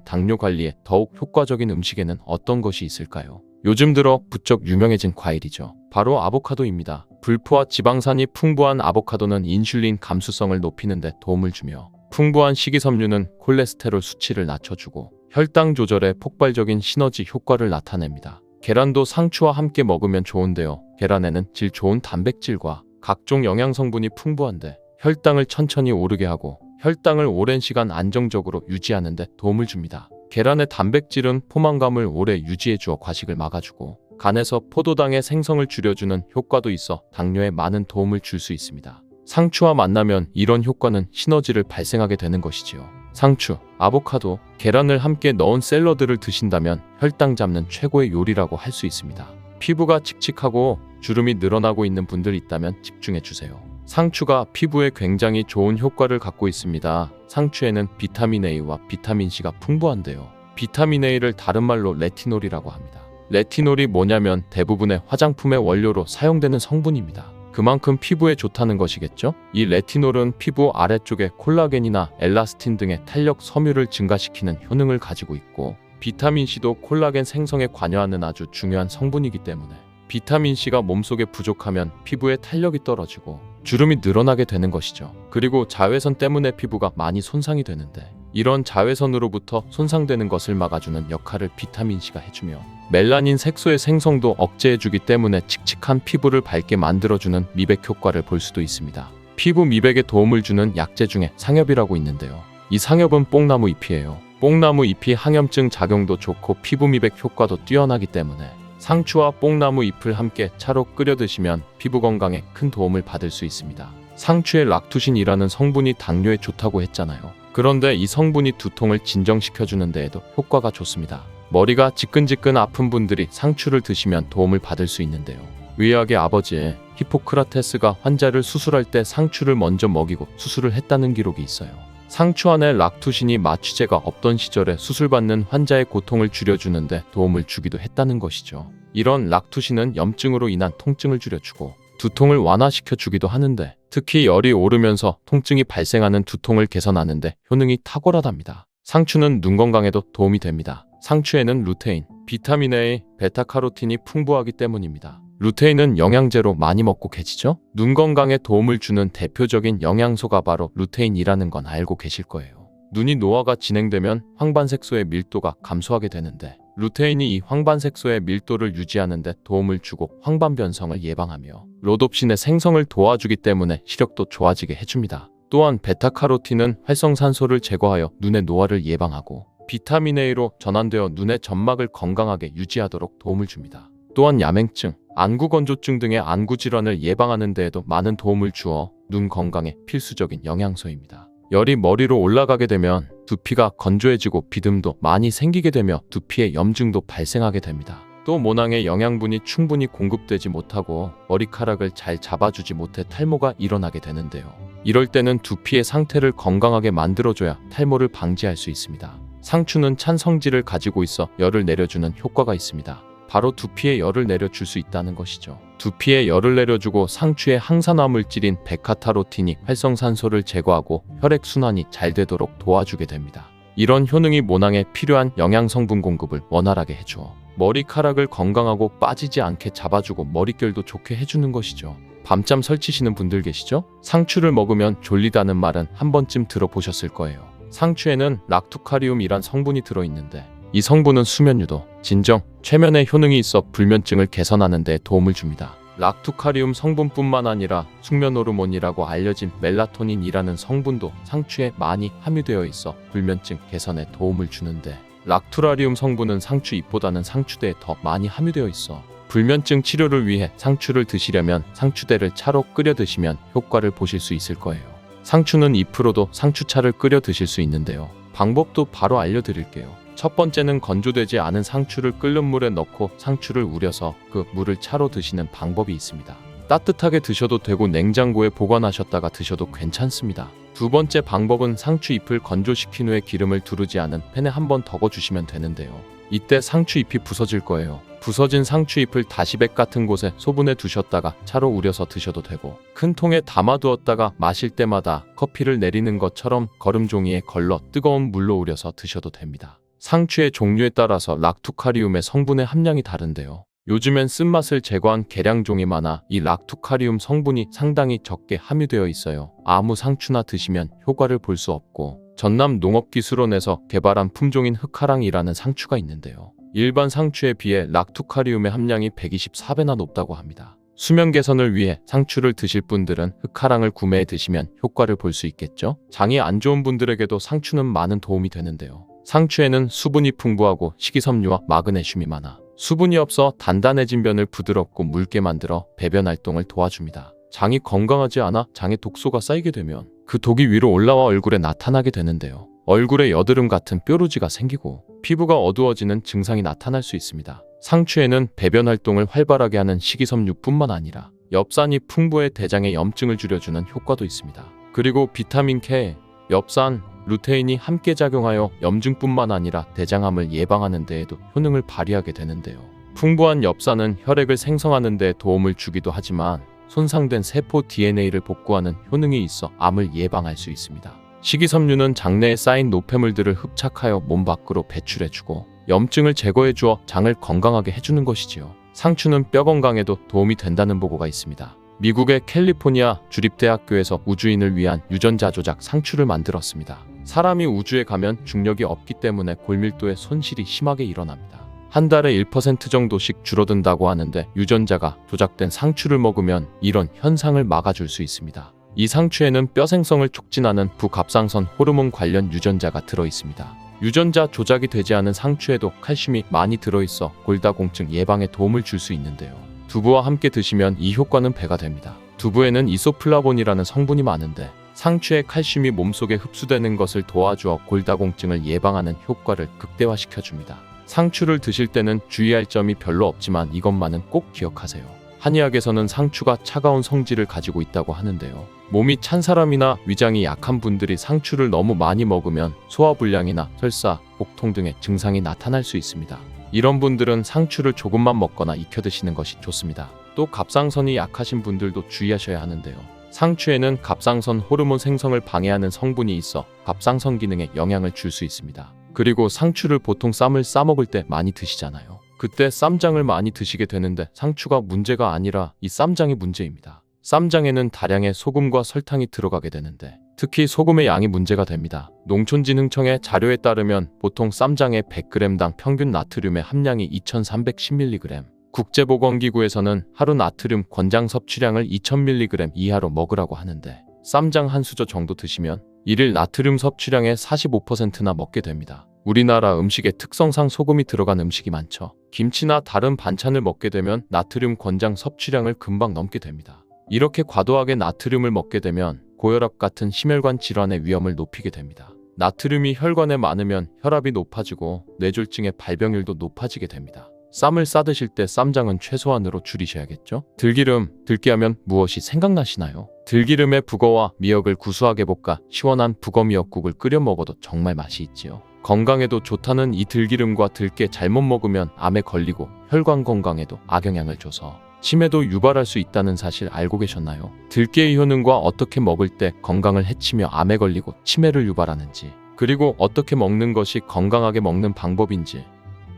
A: 당뇨 관리에 더욱 효과적인 음식에는 어떤 것이 있을까요? 요즘 들어 부쩍 유명해진 과일이죠. 바로 아보카도입니다. 불포화 지방산이 풍부한 아보카도는 인슐린 감수성을 높이는 데 도움을 주며 풍부한 식이섬유는 콜레스테롤 수치를 낮춰주고 혈당 조절에 폭발적인 시너지 효과를 나타냅니다. 계란도 상추와 함께 먹으면 좋은데요. 계란에는 질 좋은 단백질과 각종 영양성분이 풍부한데 혈당을 천천히 오르게 하고 혈당을 오랜 시간 안정적으로 유지하는 데 도움을 줍니다. 계란의 단백질은 포만감을 오래 유지해주어 과식을 막아주고 간에서 포도당의 생성을 줄여주는 효과도 있어 당뇨에 많은 도움을 줄 수 있습니다. 상추와 만나면 이런 효과는 시너지를 발생하게 되는 것이지요. 상추, 아보카도, 계란을 함께 넣은 샐러드를 드신다면 혈당 잡는 최고의 요리라고 할 수 있습니다. 피부가 칙칙하고 주름이 늘어나고 있는 분들 있다면 집중해주세요. 상추가 피부에 굉장히 좋은 효과를 갖고 있습니다. 상추에는 비타민 A와 비타민 C가 풍부한데요. 비타민 A를 다른 말로 레티놀이라고 합니다. 레티놀이 뭐냐면 대부분의 화장품의 원료로 사용되는 성분입니다. 그만큼 피부에 좋다는 것이겠죠? 이 레티놀은 피부 아래쪽에 콜라겐이나 엘라스틴 등의 탄력 섬유를 증가시키는 효능을 가지고 있고 비타민C도 콜라겐 생성에 관여하는 아주 중요한 성분이기 때문에 비타민C가 몸속에 부족하면 피부에 탄력이 떨어지고 주름이 늘어나게 되는 것이죠. 그리고 자외선 때문에 피부가 많이 손상이 되는데 이런 자외선으로부터 손상되는 것을 막아주는 역할을 비타민C가 해주며 멜라닌 색소의 생성도 억제해주기 때문에 칙칙한 피부를 밝게 만들어주는 미백 효과를 볼 수도 있습니다. 피부 미백에 도움을 주는 약재 중에 상엽이라고 있는데요. 이 상엽은 뽕나무 잎이에요. 뽕나무 잎이 항염증 작용도 좋고 피부 미백 효과도 뛰어나기 때문에 상추와 뽕나무 잎을 함께 차로 끓여 드시면 피부 건강에 큰 도움을 받을 수 있습니다. 상추에 락투신이라는 성분이 당뇨에 좋다고 했잖아요. 그런데 이 성분이 두통을 진정시켜주는 데에도 효과가 좋습니다. 머리가 지끈지끈 아픈 분들이 상추를 드시면 도움을 받을 수 있는데요. 의학의 아버지 히포크라테스가 환자를 수술할 때 상추를 먼저 먹이고 수술을 했다는 기록이 있어요. 상추 안에 락투신이 마취제가 없던 시절에 수술받는 환자의 고통을 줄여주는데 도움을 주기도 했다는 것이죠. 이런 락투신은 염증으로 인한 통증을 줄여주고 두통을 완화시켜주기도 하는데 특히 열이 오르면서 통증이 발생하는 두통을 개선하는데 효능이 탁월하답니다. 상추는 눈 건강에도 도움이 됩니다. 상추에는 루테인, 비타민 A, 베타카로틴이 풍부하기 때문입니다. 루테인은 영양제로 많이 먹고 계시죠? 눈 건강에 도움을 주는 대표적인 영양소가 바로 루테인이라는 건 알고 계실 거예요. 눈이 노화가 진행되면 황반색소의 밀도가 감소하게 되는데 루테인이 이 황반색소의 밀도를 유지하는 데 도움을 주고 황반변성을 예방하며 로놉신의 생성을 도와주기 때문에 시력도 좋아지게 해줍니다. 또한 베타카로틴은 활성산소를 제거하여 눈의 노화를 예방하고 비타민 A로 전환되어 눈의 점막을 건강하게 유지하도록 도움을 줍니다. 또한 야맹증, 안구건조증 등의 안구질환을 예방하는 데에도 많은 도움을 주어 눈 건강에 필수적인 영양소입니다. 열이 머리로 올라가게 되면 두피가 건조해지고 비듬도 많이 생기게 되며 두피에 염증도 발생하게 됩니다. 또 모낭에 영양분이 충분히 공급되지 못하고 머리카락을 잘 잡아주지 못해 탈모가 일어나게 되는데요. 이럴 때는 두피의 상태를 건강하게 만들어줘야 탈모를 방지할 수 있습니다. 상추는 찬 성질을 가지고 있어 열을 내려주는 효과가 있습니다. 바로 두피에 열을 내려줄 수 있다는 것이죠. 두피에 열을 내려주고 상추의 항산화 물질인 베타카로틴이 활성산소를 제거하고 혈액순환이 잘 되도록 도와주게 됩니다. 이런 효능이 모낭에 필요한 영양성분 공급을 원활하게 해주어 머리카락을 건강하고 빠지지 않게 잡아주고 머릿결도 좋게 해주는 것이죠. 밤잠 설치시는 분들 계시죠? 상추를 먹으면 졸리다는 말은 한 번쯤 들어보셨을 거예요. 상추에는 락투카리움이란 성분이 들어있는데 이 성분은 수면유도, 진정, 최면에 효능이 있어 불면증을 개선하는 데 도움을 줍니다. 락투카리움 성분뿐만 아니라 숙면 호르몬이라고 알려진 멜라토닌이라는 성분도 상추에 많이 함유되어 있어 불면증 개선에 도움을 주는데 락투라리움 성분은 상추 잎보다는 상추대에 더 많이 함유되어 있어 불면증 치료를 위해 상추를 드시려면 상추대를 차로 끓여 드시면 효과를 보실 수 있을 거예요. 상추는 잎으로도 상추차를 끓여 드실 수 있는데요. 방법도 바로 알려드릴게요. 첫 번째는 건조되지 않은 상추를 끓는 물에 넣고 상추를 우려서 그 물을 차로 드시는 방법이 있습니다. 따뜻하게 드셔도 되고 냉장고에 보관하셨다가 드셔도 괜찮습니다. 두 번째 방법은 상추 잎을 건조시킨 후에 기름을 두르지 않은 팬에 한번 덮어주시면 되는데요. 이때 상추 잎이 부서질 거예요. 부서진 상추 잎을 다시백 같은 곳에 소분해 두셨다가 차로 우려서 드셔도 되고 큰 통에 담아두었다가 마실 때마다 커피를 내리는 것처럼 거름 종이에 걸러 뜨거운 물로 우려서 드셔도 됩니다. 상추의 종류에 따라서 락투카리움의 성분의 함량이 다른데요. 요즘엔 쓴맛을 제거한 계량종이 많아 이 락투카리움 성분이 상당히 적게 함유되어 있어요. 아무 상추나 드시면 효과를 볼 수 없고 전남 농업기술원에서 개발한 품종인 흑하랑이라는 상추가 있는데요. 일반 상추에 비해 락투카리움의 함량이 124배나 높다고 합니다. 수면 개선을 위해 상추를 드실 분들은 흑하랑을 구매해 드시면 효과를 볼 수 있겠죠? 장이 안 좋은 분들에게도 상추는 많은 도움이 되는데요. 상추에는 수분이 풍부하고 식이섬유와 마그네슘이 많아 수분이 없어 단단해진 변을 부드럽고 묽게 만들어 배변 활동을 도와줍니다. 장이 건강하지 않아 장에 독소가 쌓이게 되면 그 독이 위로 올라와 얼굴에 나타나게 되는데요. 얼굴에 여드름 같은 뾰루지가 생기고 피부가 어두워지는 증상이 나타날 수 있습니다. 상추에는 배변 활동을 활발하게 하는 식이섬유뿐만 아니라 엽산이 풍부해 대장의 염증을 줄여주는 효과도 있습니다. 그리고 비타민 K, 엽산, 루테인이 함께 작용하여 염증뿐만 아니라 대장암을 예방하는 데에도 효능을 발휘하게 되는데요. 풍부한 엽산은 혈액을 생성하는 데 도움을 주기도 하지만 손상된 세포 DNA를 복구하는 효능이 있어 암을 예방할 수 있습니다. 식이섬유는 장내에 쌓인 노폐물들을 흡착하여 몸 밖으로 배출해주고 염증을 제거해주어 장을 건강하게 해주는 것이지요. 상추는 뼈 건강에도 도움이 된다는 보고가 있습니다. 미국의 캘리포니아 주립대학교에서 우주인을 위한 유전자 조작 상추를 만들었습니다. 사람이 우주에 가면 중력이 없기 때문에 골밀도의 손실이 심하게 일어납니다. 한 달에 1% 정도씩 줄어든다고 하는데 유전자가 조작된 상추를 먹으면 이런 현상을 막아줄 수 있습니다. 이 상추에는 뼈 생성을 촉진하는 부갑상선 호르몬 관련 유전자가 들어있습니다. 유전자 조작이 되지 않은 상추에도 칼슘이 많이 들어있어 골다공증 예방에 도움을 줄 수 있는데요. 두부와 함께 드시면 이 효과는 배가 됩니다. 두부에는 이소플라본이라는 성분이 많은데 상추의 칼슘이 몸속에 흡수되는 것을 도와주어 골다공증을 예방하는 효과를 극대화시켜줍니다. 상추를 드실 때는 주의할 점이 별로 없지만 이것만은 꼭 기억하세요. 한의학에서는 상추가 차가운 성질을 가지고 있다고 하는데요. 몸이 찬 사람이나 위장이 약한 분들이 상추를 너무 많이 먹으면 소화불량이나 설사, 복통 등의 증상이 나타날 수 있습니다. 이런 분들은 상추를 조금만 먹거나 익혀 드시는 것이 좋습니다. 또 갑상선이 약하신 분들도 주의하셔야 하는데요. 상추에는 갑상선 호르몬 생성을 방해하는 성분이 있어 갑상선 기능에 영향을 줄 수 있습니다. 그리고 상추를 보통 쌈을 싸먹을 때 많이 드시잖아요. 그때 쌈장을 많이 드시게 되는데 상추가 문제가 아니라 이 쌈장이 문제입니다. 쌈장에는 다량의 소금과 설탕이 들어가게 되는데 특히 소금의 양이 문제가 됩니다. 농촌진흥청의 자료에 따르면 보통 쌈장의 100g당 평균 나트륨의 함량이 2310mg, 국제보건기구에서는 하루 나트륨 권장 섭취량을 2000mg 이하로 먹으라고 하는데 쌈장 한 수저 정도 드시면 일일 나트륨 섭취량의 45%나 먹게 됩니다. 우리나라 음식의 특성상 소금이 들어간 음식이 많죠. 김치나 다른 반찬을 먹게 되면 나트륨 권장 섭취량을 금방 넘게 됩니다. 이렇게 과도하게 나트륨을 먹게 되면 고혈압 같은 심혈관 질환의 위험을 높이게 됩니다. 나트륨이 혈관에 많으면 혈압이 높아지고 뇌졸중의 발병률도 높아지게 됩니다. 쌈을 싸드실 때 쌈장은 최소한으로 줄이셔야겠죠? 들기름, 들깨하면 무엇이 생각나시나요? 들기름에 북어와 미역을 구수하게 볶아 시원한 북어 미역국을 끓여 먹어도 정말 맛이 있지요. 건강에도 좋다는 이 들기름과 들깨 잘못 먹으면 암에 걸리고 혈관 건강에도 악영향을 줘서 치매도 유발할 수 있다는 사실 알고 계셨나요? 들깨의 효능과 어떻게 먹을 때 건강을 해치며 암에 걸리고 치매를 유발하는지, 그리고 어떻게 먹는 것이 건강하게 먹는 방법인지,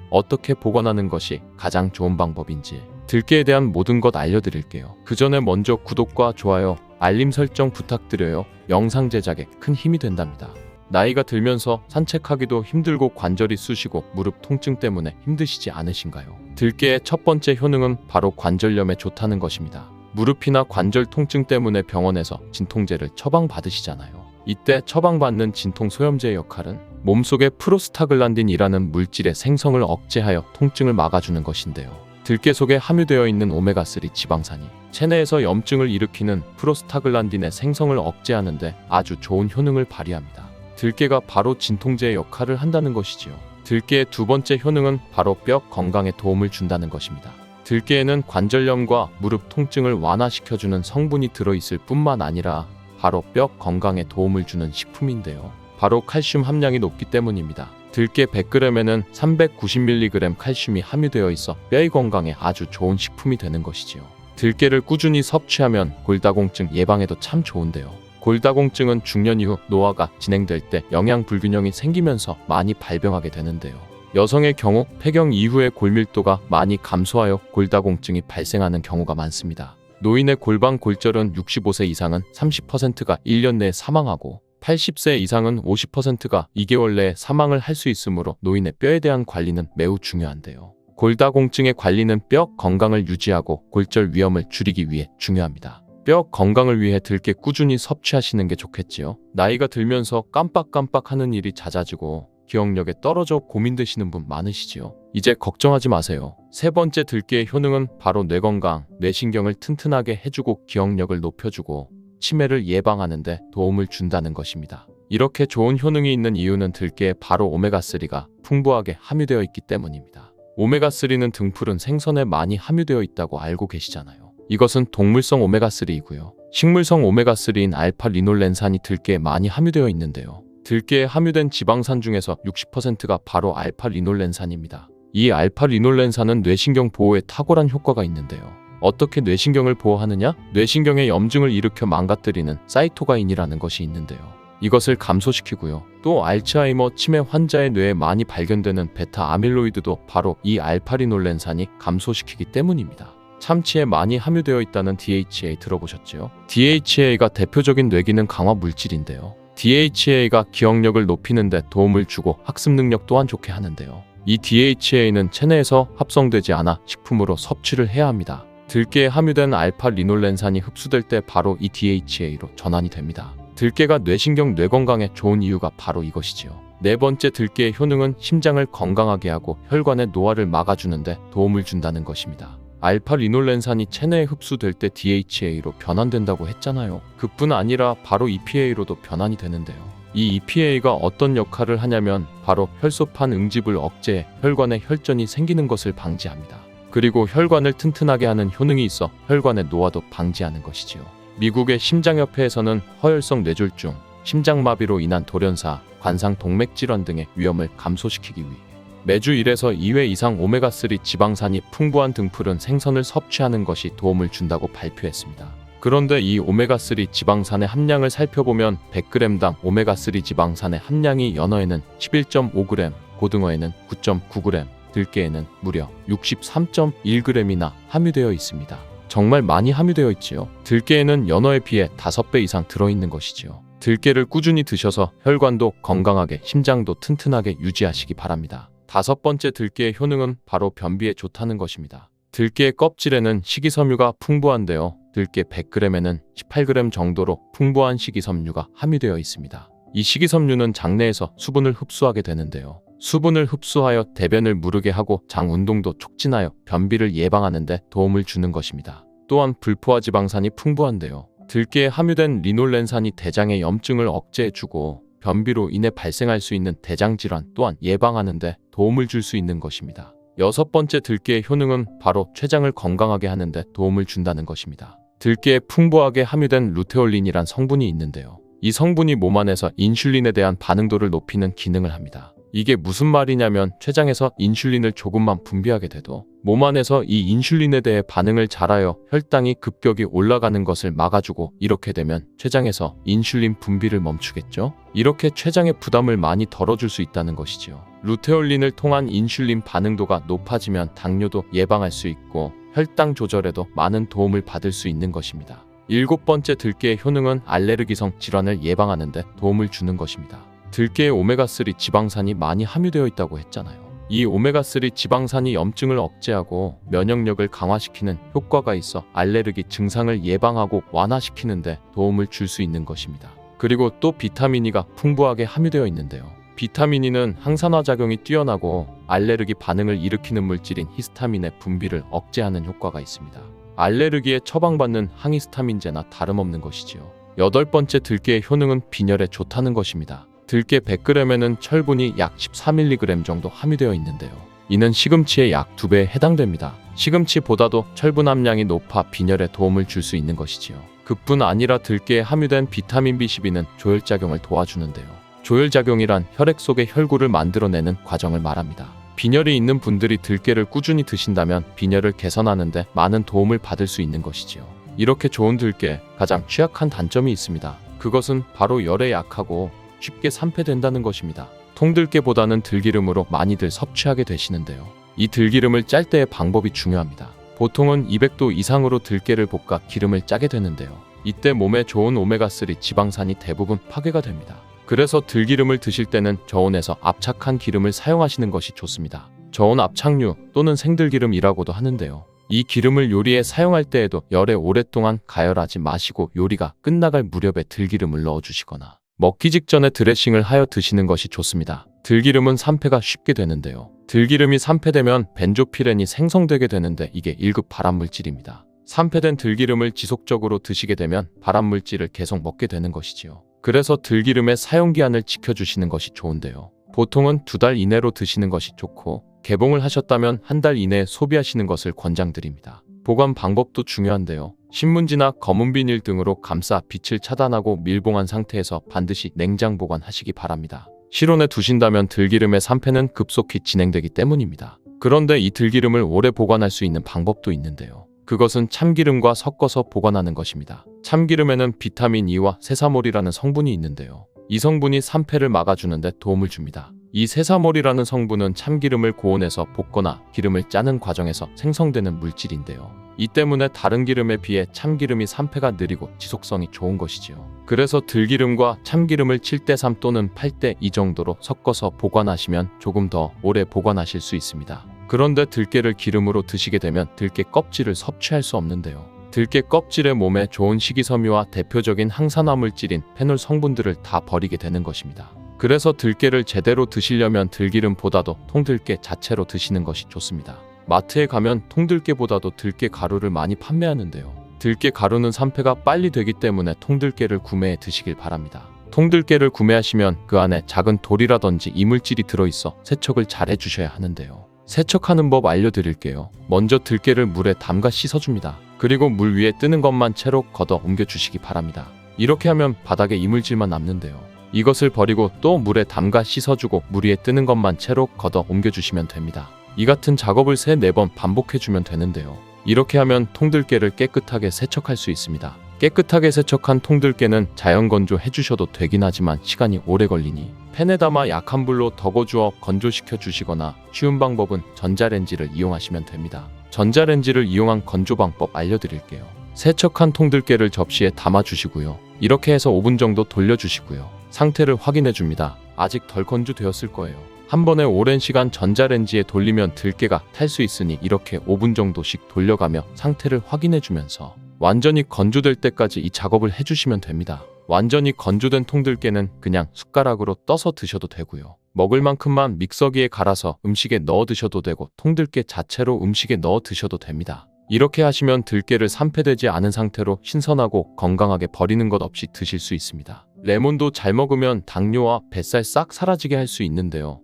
A: 어떻게 보관하는 것이 가장 좋은 방법인지 들깨에 대한 모든 것 알려드릴게요. 그 전에 먼저 구독과 좋아요, 알림 설정 부탁드려요. 영상 제작에 큰 힘이 된답니다. 나이가 들면서 산책하기도 힘들고 관절이 쑤시고 무릎 통증 때문에 힘드시지 않으신가요? 들깨의 첫 번째 효능은 바로 관절염에 좋다는 것입니다. 무릎이나 관절 통증 때문에 병원에서 진통제를 처방받으시잖아요. 이때 처방받는 진통소염제의 역할은 몸속의 프로스타글란딘이라는 물질의 생성을 억제하여 통증을 막아주는 것인데요. 들깨 속에 함유되어 있는 오메가3 지방산이 체내에서 염증을 일으키는 프로스타글란딘의 생성을 억제하는 데 아주 좋은 효능을 발휘합니다. 들깨가 바로 진통제의 역할을 한다는 것이지요. 들깨의 두 번째 효능은 바로 뼈 건강에 도움을 준다는 것입니다. 들깨에는 관절염과 무릎 통증을 완화시켜주는 성분이 들어있을 뿐만 아니라 바로 뼈 건강에 도움을 주는 식품인데요. 바로 칼슘 함량이 높기 때문입니다. 들깨 100g에는 390mg 칼슘이 함유되어 있어 뼈의 건강에 아주 좋은 식품이 되는 것이지요. 들깨를 꾸준히 섭취하면 골다공증 예방에도 참 좋은데요. 골다공증은 중년 이후 노화가 진행될 때 영양 불균형이 생기면서 많이 발병하게 되는데요. 여성의 경우 폐경 이후에 골밀도가 많이 감소하여 골다공증이 발생하는 경우가 많습니다. 노인의 골반 골절은 65세 이상은 30%가 1년 내에 사망하고 80세 이상은 50%가 2개월 내에 사망을 할 수 있으므로 노인의 뼈에 대한 관리는 매우 중요한데요. 골다공증의 관리는 뼈 건강을 유지하고 골절 위험을 줄이기 위해 중요합니다. 뼈 건강을 위해 들깨 꾸준히 섭취하시는 게 좋겠지요. 나이가 들면서 깜빡깜빡하는 일이 잦아지고 기억력에 떨어져 고민되시는 분 많으시지요. 이제 걱정하지 마세요. 세 번째 들깨의 효능은 바로 뇌 건강, 뇌신경을 튼튼하게 해주고 기억력을 높여주고 치매를 예방하는 데 도움을 준다는 것입니다. 이렇게 좋은 효능이 있는 이유는 들깨에 바로 오메가3가 풍부하게 함유되어 있기 때문입니다. 오메가3는 등푸른 생선에 많이 함유되어 있다고 알고 계시잖아요. 이것은 동물성 오메가3이고요. 식물성 오메가3인 알파리놀렌산이 들깨에 많이 함유되어 있는데요. 들깨에 함유된 지방산 중에서 60%가 바로 알파리놀렌산입니다. 이 알파리놀렌산은 뇌신경 보호에 탁월한 효과가 있는데요. 어떻게 뇌신경을 보호하느냐? 뇌신경의 염증을 일으켜 망가뜨리는 사이토가인이라는 것이 있는데요. 이것을 감소시키고요. 또 알츠하이머 치매 환자의 뇌에 많이 발견되는 베타 아밀로이드도 바로 이 알파리놀렌산이 감소시키기 때문입니다. 참치에 많이 함유되어 있다는 DHA 들어보셨죠? DHA가 대표적인 뇌기능 강화 물질인데요. DHA가 기억력을 높이는 데 도움을 주고 학습 능력 또한 좋게 하는데요. 이 DHA는 체내에서 합성되지 않아 식품으로 섭취를 해야 합니다. 들깨에 함유된 알파리놀렌산이 흡수될 때 바로 이 DHA로 전환이 됩니다. 들깨가 뇌신경 뇌건강에 좋은 이유가 바로 이것이지요. 네 번째 들깨의 효능은 심장을 건강하게 하고 혈관의 노화를 막아주는 데 도움을 준다는 것입니다. 알파리놀렌산이 체내에 흡수될 때 DHA로 변환된다고 했잖아요. 그뿐 아니라 바로 EPA로도 변환이 되는데요. 이 EPA가 어떤 역할을 하냐면 바로 혈소판 응집을 억제해 혈관에 혈전이 생기는 것을 방지합니다. 그리고 혈관을 튼튼하게 하는 효능이 있어 혈관의 노화도 방지하는 것이지요. 미국의 심장협회에서는 허혈성 뇌졸중, 심장마비로 인한 돌연사, 관상 동맥질환 등의 위험을 감소시키기 위해 매주 1에서 2회 이상 오메가3 지방산이 풍부한 등푸른 생선을 섭취하는 것이 도움을 준다고 발표했습니다. 그런데 이 오메가3 지방산의 함량을 살펴보면 100g당 오메가3 지방산의 함량이 연어에는 11.5g, 고등어에는 9.9g, 들깨에는 무려 63.1g이나 함유되어 있습니다. 정말 많이 함유되어 있지요. 들깨에는 연어에 비해 5배 이상 들어있는 것이지요. 들깨를 꾸준히 드셔서 혈관도 건강하게 심장도 튼튼하게 유지하시기 바랍니다. 다섯 번째 들깨의 효능은 바로 변비에 좋다는 것입니다. 들깨의 껍질에는 식이섬유가 풍부한데요. 들깨 100g에는 18g 정도로 풍부한 식이섬유가 함유되어 있습니다. 이 식이섬유는 장내에서 수분을 흡수하게 되는데요. 수분을 흡수하여 대변을 무르게 하고 장 운동도 촉진하여 변비를 예방하는 데 도움을 주는 것입니다. 또한 불포화 지방산이 풍부한데요. 들깨에 함유된 리놀렌산이 대장의 염증을 억제해주고 변비로 인해 발생할 수 있는 대장질환 또한 예방하는 데 도움을 줄 수 있는 것입니다. 여섯 번째 들깨의 효능은 바로 췌장을 건강하게 하는 데 도움을 준다는 것입니다. 들깨에 풍부하게 함유된 루테올린이란 성분이 있는데요. 이 성분이 몸 안에서 인슐린에 대한 반응도를 높이는 기능을 합니다. 이게 무슨 말이냐면 췌장에서 인슐린을 조금만 분비하게 돼도 몸 안에서 이 인슐린에 대해 반응을 잘하여 혈당이 급격히 올라가는 것을 막아주고, 이렇게 되면 췌장에서 인슐린 분비를 멈추겠죠. 이렇게 췌장의 부담을 많이 덜어줄 수 있다는 것이지요. 루테올린을 통한 인슐린 반응도가 높아지면 당뇨도 예방할 수 있고 혈당 조절에도 많은 도움을 받을 수 있는 것입니다. 일곱 번째 들깨의 효능은 알레르기성 질환을 예방하는 데 도움을 주는 것입니다. 들깨에 오메가3 지방산이 많이 함유되어 있다고 했잖아요. 이 오메가3 지방산이 염증을 억제하고 면역력을 강화시키는 효과가 있어 알레르기 증상을 예방하고 완화시키는 데 도움을 줄 수 있는 것입니다. 그리고 또 비타민 E가 풍부하게 함유되어 있는데요. 비타민 E는 항산화 작용이 뛰어나고 알레르기 반응을 일으키는 물질인 히스타민의 분비를 억제하는 효과가 있습니다. 알레르기에 처방받는 항히스타민제나 다름없는 것이지요. 여덟 번째 들깨의 효능은 빈혈에 좋다는 것입니다. 들깨 100g에는 철분이 약 14mg 정도 함유되어 있는데요. 이는 시금치의 약 2배에 해당됩니다. 시금치보다도 철분 함량이 높아 빈혈에 도움을 줄 수 있는 것이지요. 그뿐 아니라 들깨에 함유된 비타민 B12는 조혈작용을 도와주는데요. 조혈작용이란 혈액 속의 혈구를 만들어내는 과정을 말합니다. 빈혈이 있는 분들이 들깨를 꾸준히 드신다면 빈혈을 개선하는 데 많은 도움을 받을 수 있는 것이지요. 이렇게 좋은 들깨, 가장 취약한 단점이 있습니다. 그것은 바로 열에 약하고 쉽게 산패된다는 것입니다. 통들깨보다는 들기름으로 많이들 섭취하게 되시는데요. 이 들기름을 짤 때의 방법이 중요합니다. 보통은 200도 이상으로 들깨를 볶아 기름을 짜게 되는데요. 이때 몸에 좋은 오메가3 지방산이 대부분 파괴가 됩니다. 그래서 들기름을 드실 때는 저온에서 압착한 기름을 사용하시는 것이 좋습니다. 저온 압착유 또는 생들기름이라고도 하는데요. 이 기름을 요리에 사용할 때에도 열에 오랫동안 가열하지 마시고 요리가 끝나갈 무렵에 들기름을 넣어주시거나 먹기 직전에 드레싱을 하여 드시는 것이 좋습니다. 들기름은 산패가 쉽게 되는데요. 들기름이 산패되면 벤조피렌이 생성되게 되는데 이게 1급 발암물질입니다. 산패된 들기름을 지속적으로 드시게 되면 발암물질을 계속 먹게 되는 것이지요. 그래서 들기름의 사용기한을 지켜주시는 것이 좋은데요. 보통은 2달 이내로 드시는 것이 좋고 개봉을 하셨다면 1달 이내에 소비하시는 것을 권장드립니다. 보관 방법도 중요한데요. 신문지나 검은 비닐 등으로 감싸 빛을 차단하고 밀봉한 상태에서 반드시 냉장 보관하시기 바랍니다. 실온에 두신다면 들기름의 산패는 급속히 진행되기 때문입니다. 그런데 이 들기름을 오래 보관할 수 있는 방법도 있는데요. 그것은 참기름과 섞어서 보관하는 것입니다. 참기름에는 비타민 E와 세사몰이라는 성분이 있는데요. 이 성분이 산패를 막아주는 데 도움을 줍니다. 이 세사몰이라는 성분은 참기름을 고온에서 볶거나 기름을 짜는 과정에서 생성되는 물질인데요. 이 때문에 다른 기름에 비해 참기름이 산패가 느리고 지속성이 좋은 것이지요. 그래서 들기름과 참기름을 7:3 또는 8:2 정도로 섞어서 보관하시면 조금 더 오래 보관하실 수 있습니다. 그런데 들깨를 기름으로 드시게 되면 들깨 껍질을 섭취할 수 없는데요. 들깨 껍질에 몸에 좋은 식이섬유와 대표적인 항산화 물질인 페놀 성분들을 다 버리게 되는 것입니다. 그래서 들깨를 제대로 드시려면 들기름보다도 통들깨 자체로 드시는 것이 좋습니다. 마트에 가면 통들깨보다도 들깨 가루를 많이 판매하는데요. 들깨 가루는 산패가 빨리 되기 때문에 통들깨를 구매해 드시길 바랍니다. 통들깨를 구매하시면 그 안에 작은 돌이라든지 이물질이 들어있어 세척을 잘 해주셔야 하는데요. 세척하는 법 알려드릴게요. 먼저 들깨를 물에 담가 씻어줍니다. 그리고 물 위에 뜨는 것만 채로 걷어 옮겨주시기 바랍니다. 이렇게 하면 바닥에 이물질만 남는데요. 이것을 버리고 또 물에 담가 씻어주고 물 위에 뜨는 것만 채로 걷어 옮겨주시면 됩니다. 이 같은 작업을 3-4번 반복해주면 되는데요. 이렇게 하면 통들깨를 깨끗하게 세척할 수 있습니다. 깨끗하게 세척한 통들깨는 자연 건조 해주셔도 되긴 하지만 시간이 오래 걸리니 팬에 담아 약한 불로 덕어주어 건조시켜 주시거나 쉬운 방법은 전자레인지를 이용하시면 됩니다. 전자레인지를 이용한 건조 방법 알려드릴게요. 세척한 통들깨를 접시에 담아주시고요. 이렇게 해서 5분 정도 돌려주시고요. 상태를 확인해 줍니다. 아직 덜 건조되었을 거예요. 한 번에 오랜 시간 전자레인지에 돌리면 들깨가 탈 수 있으니 이렇게 5분 정도씩 돌려가며 상태를 확인해 주면서 완전히 건조될 때까지 이 작업을 해주시면 됩니다. 완전히 건조된 통들깨는 그냥 숟가락으로 떠서 드셔도 되고요. 먹을 만큼만 믹서기에 갈아서 음식에 넣어 드셔도 되고 통들깨 자체로 음식에 넣어 드셔도 됩니다. 이렇게 하시면 들깨를 산패되지 않은 상태로 신선하고 건강하게 버리는 것 없이 드실 수 있습니다. 레몬도 잘 먹으면 당뇨와 뱃살 싹 사라지게 할 수 있는데요.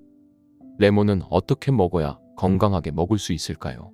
A: 레몬은 어떻게 먹어야 건강하게 먹을 수 있을까요?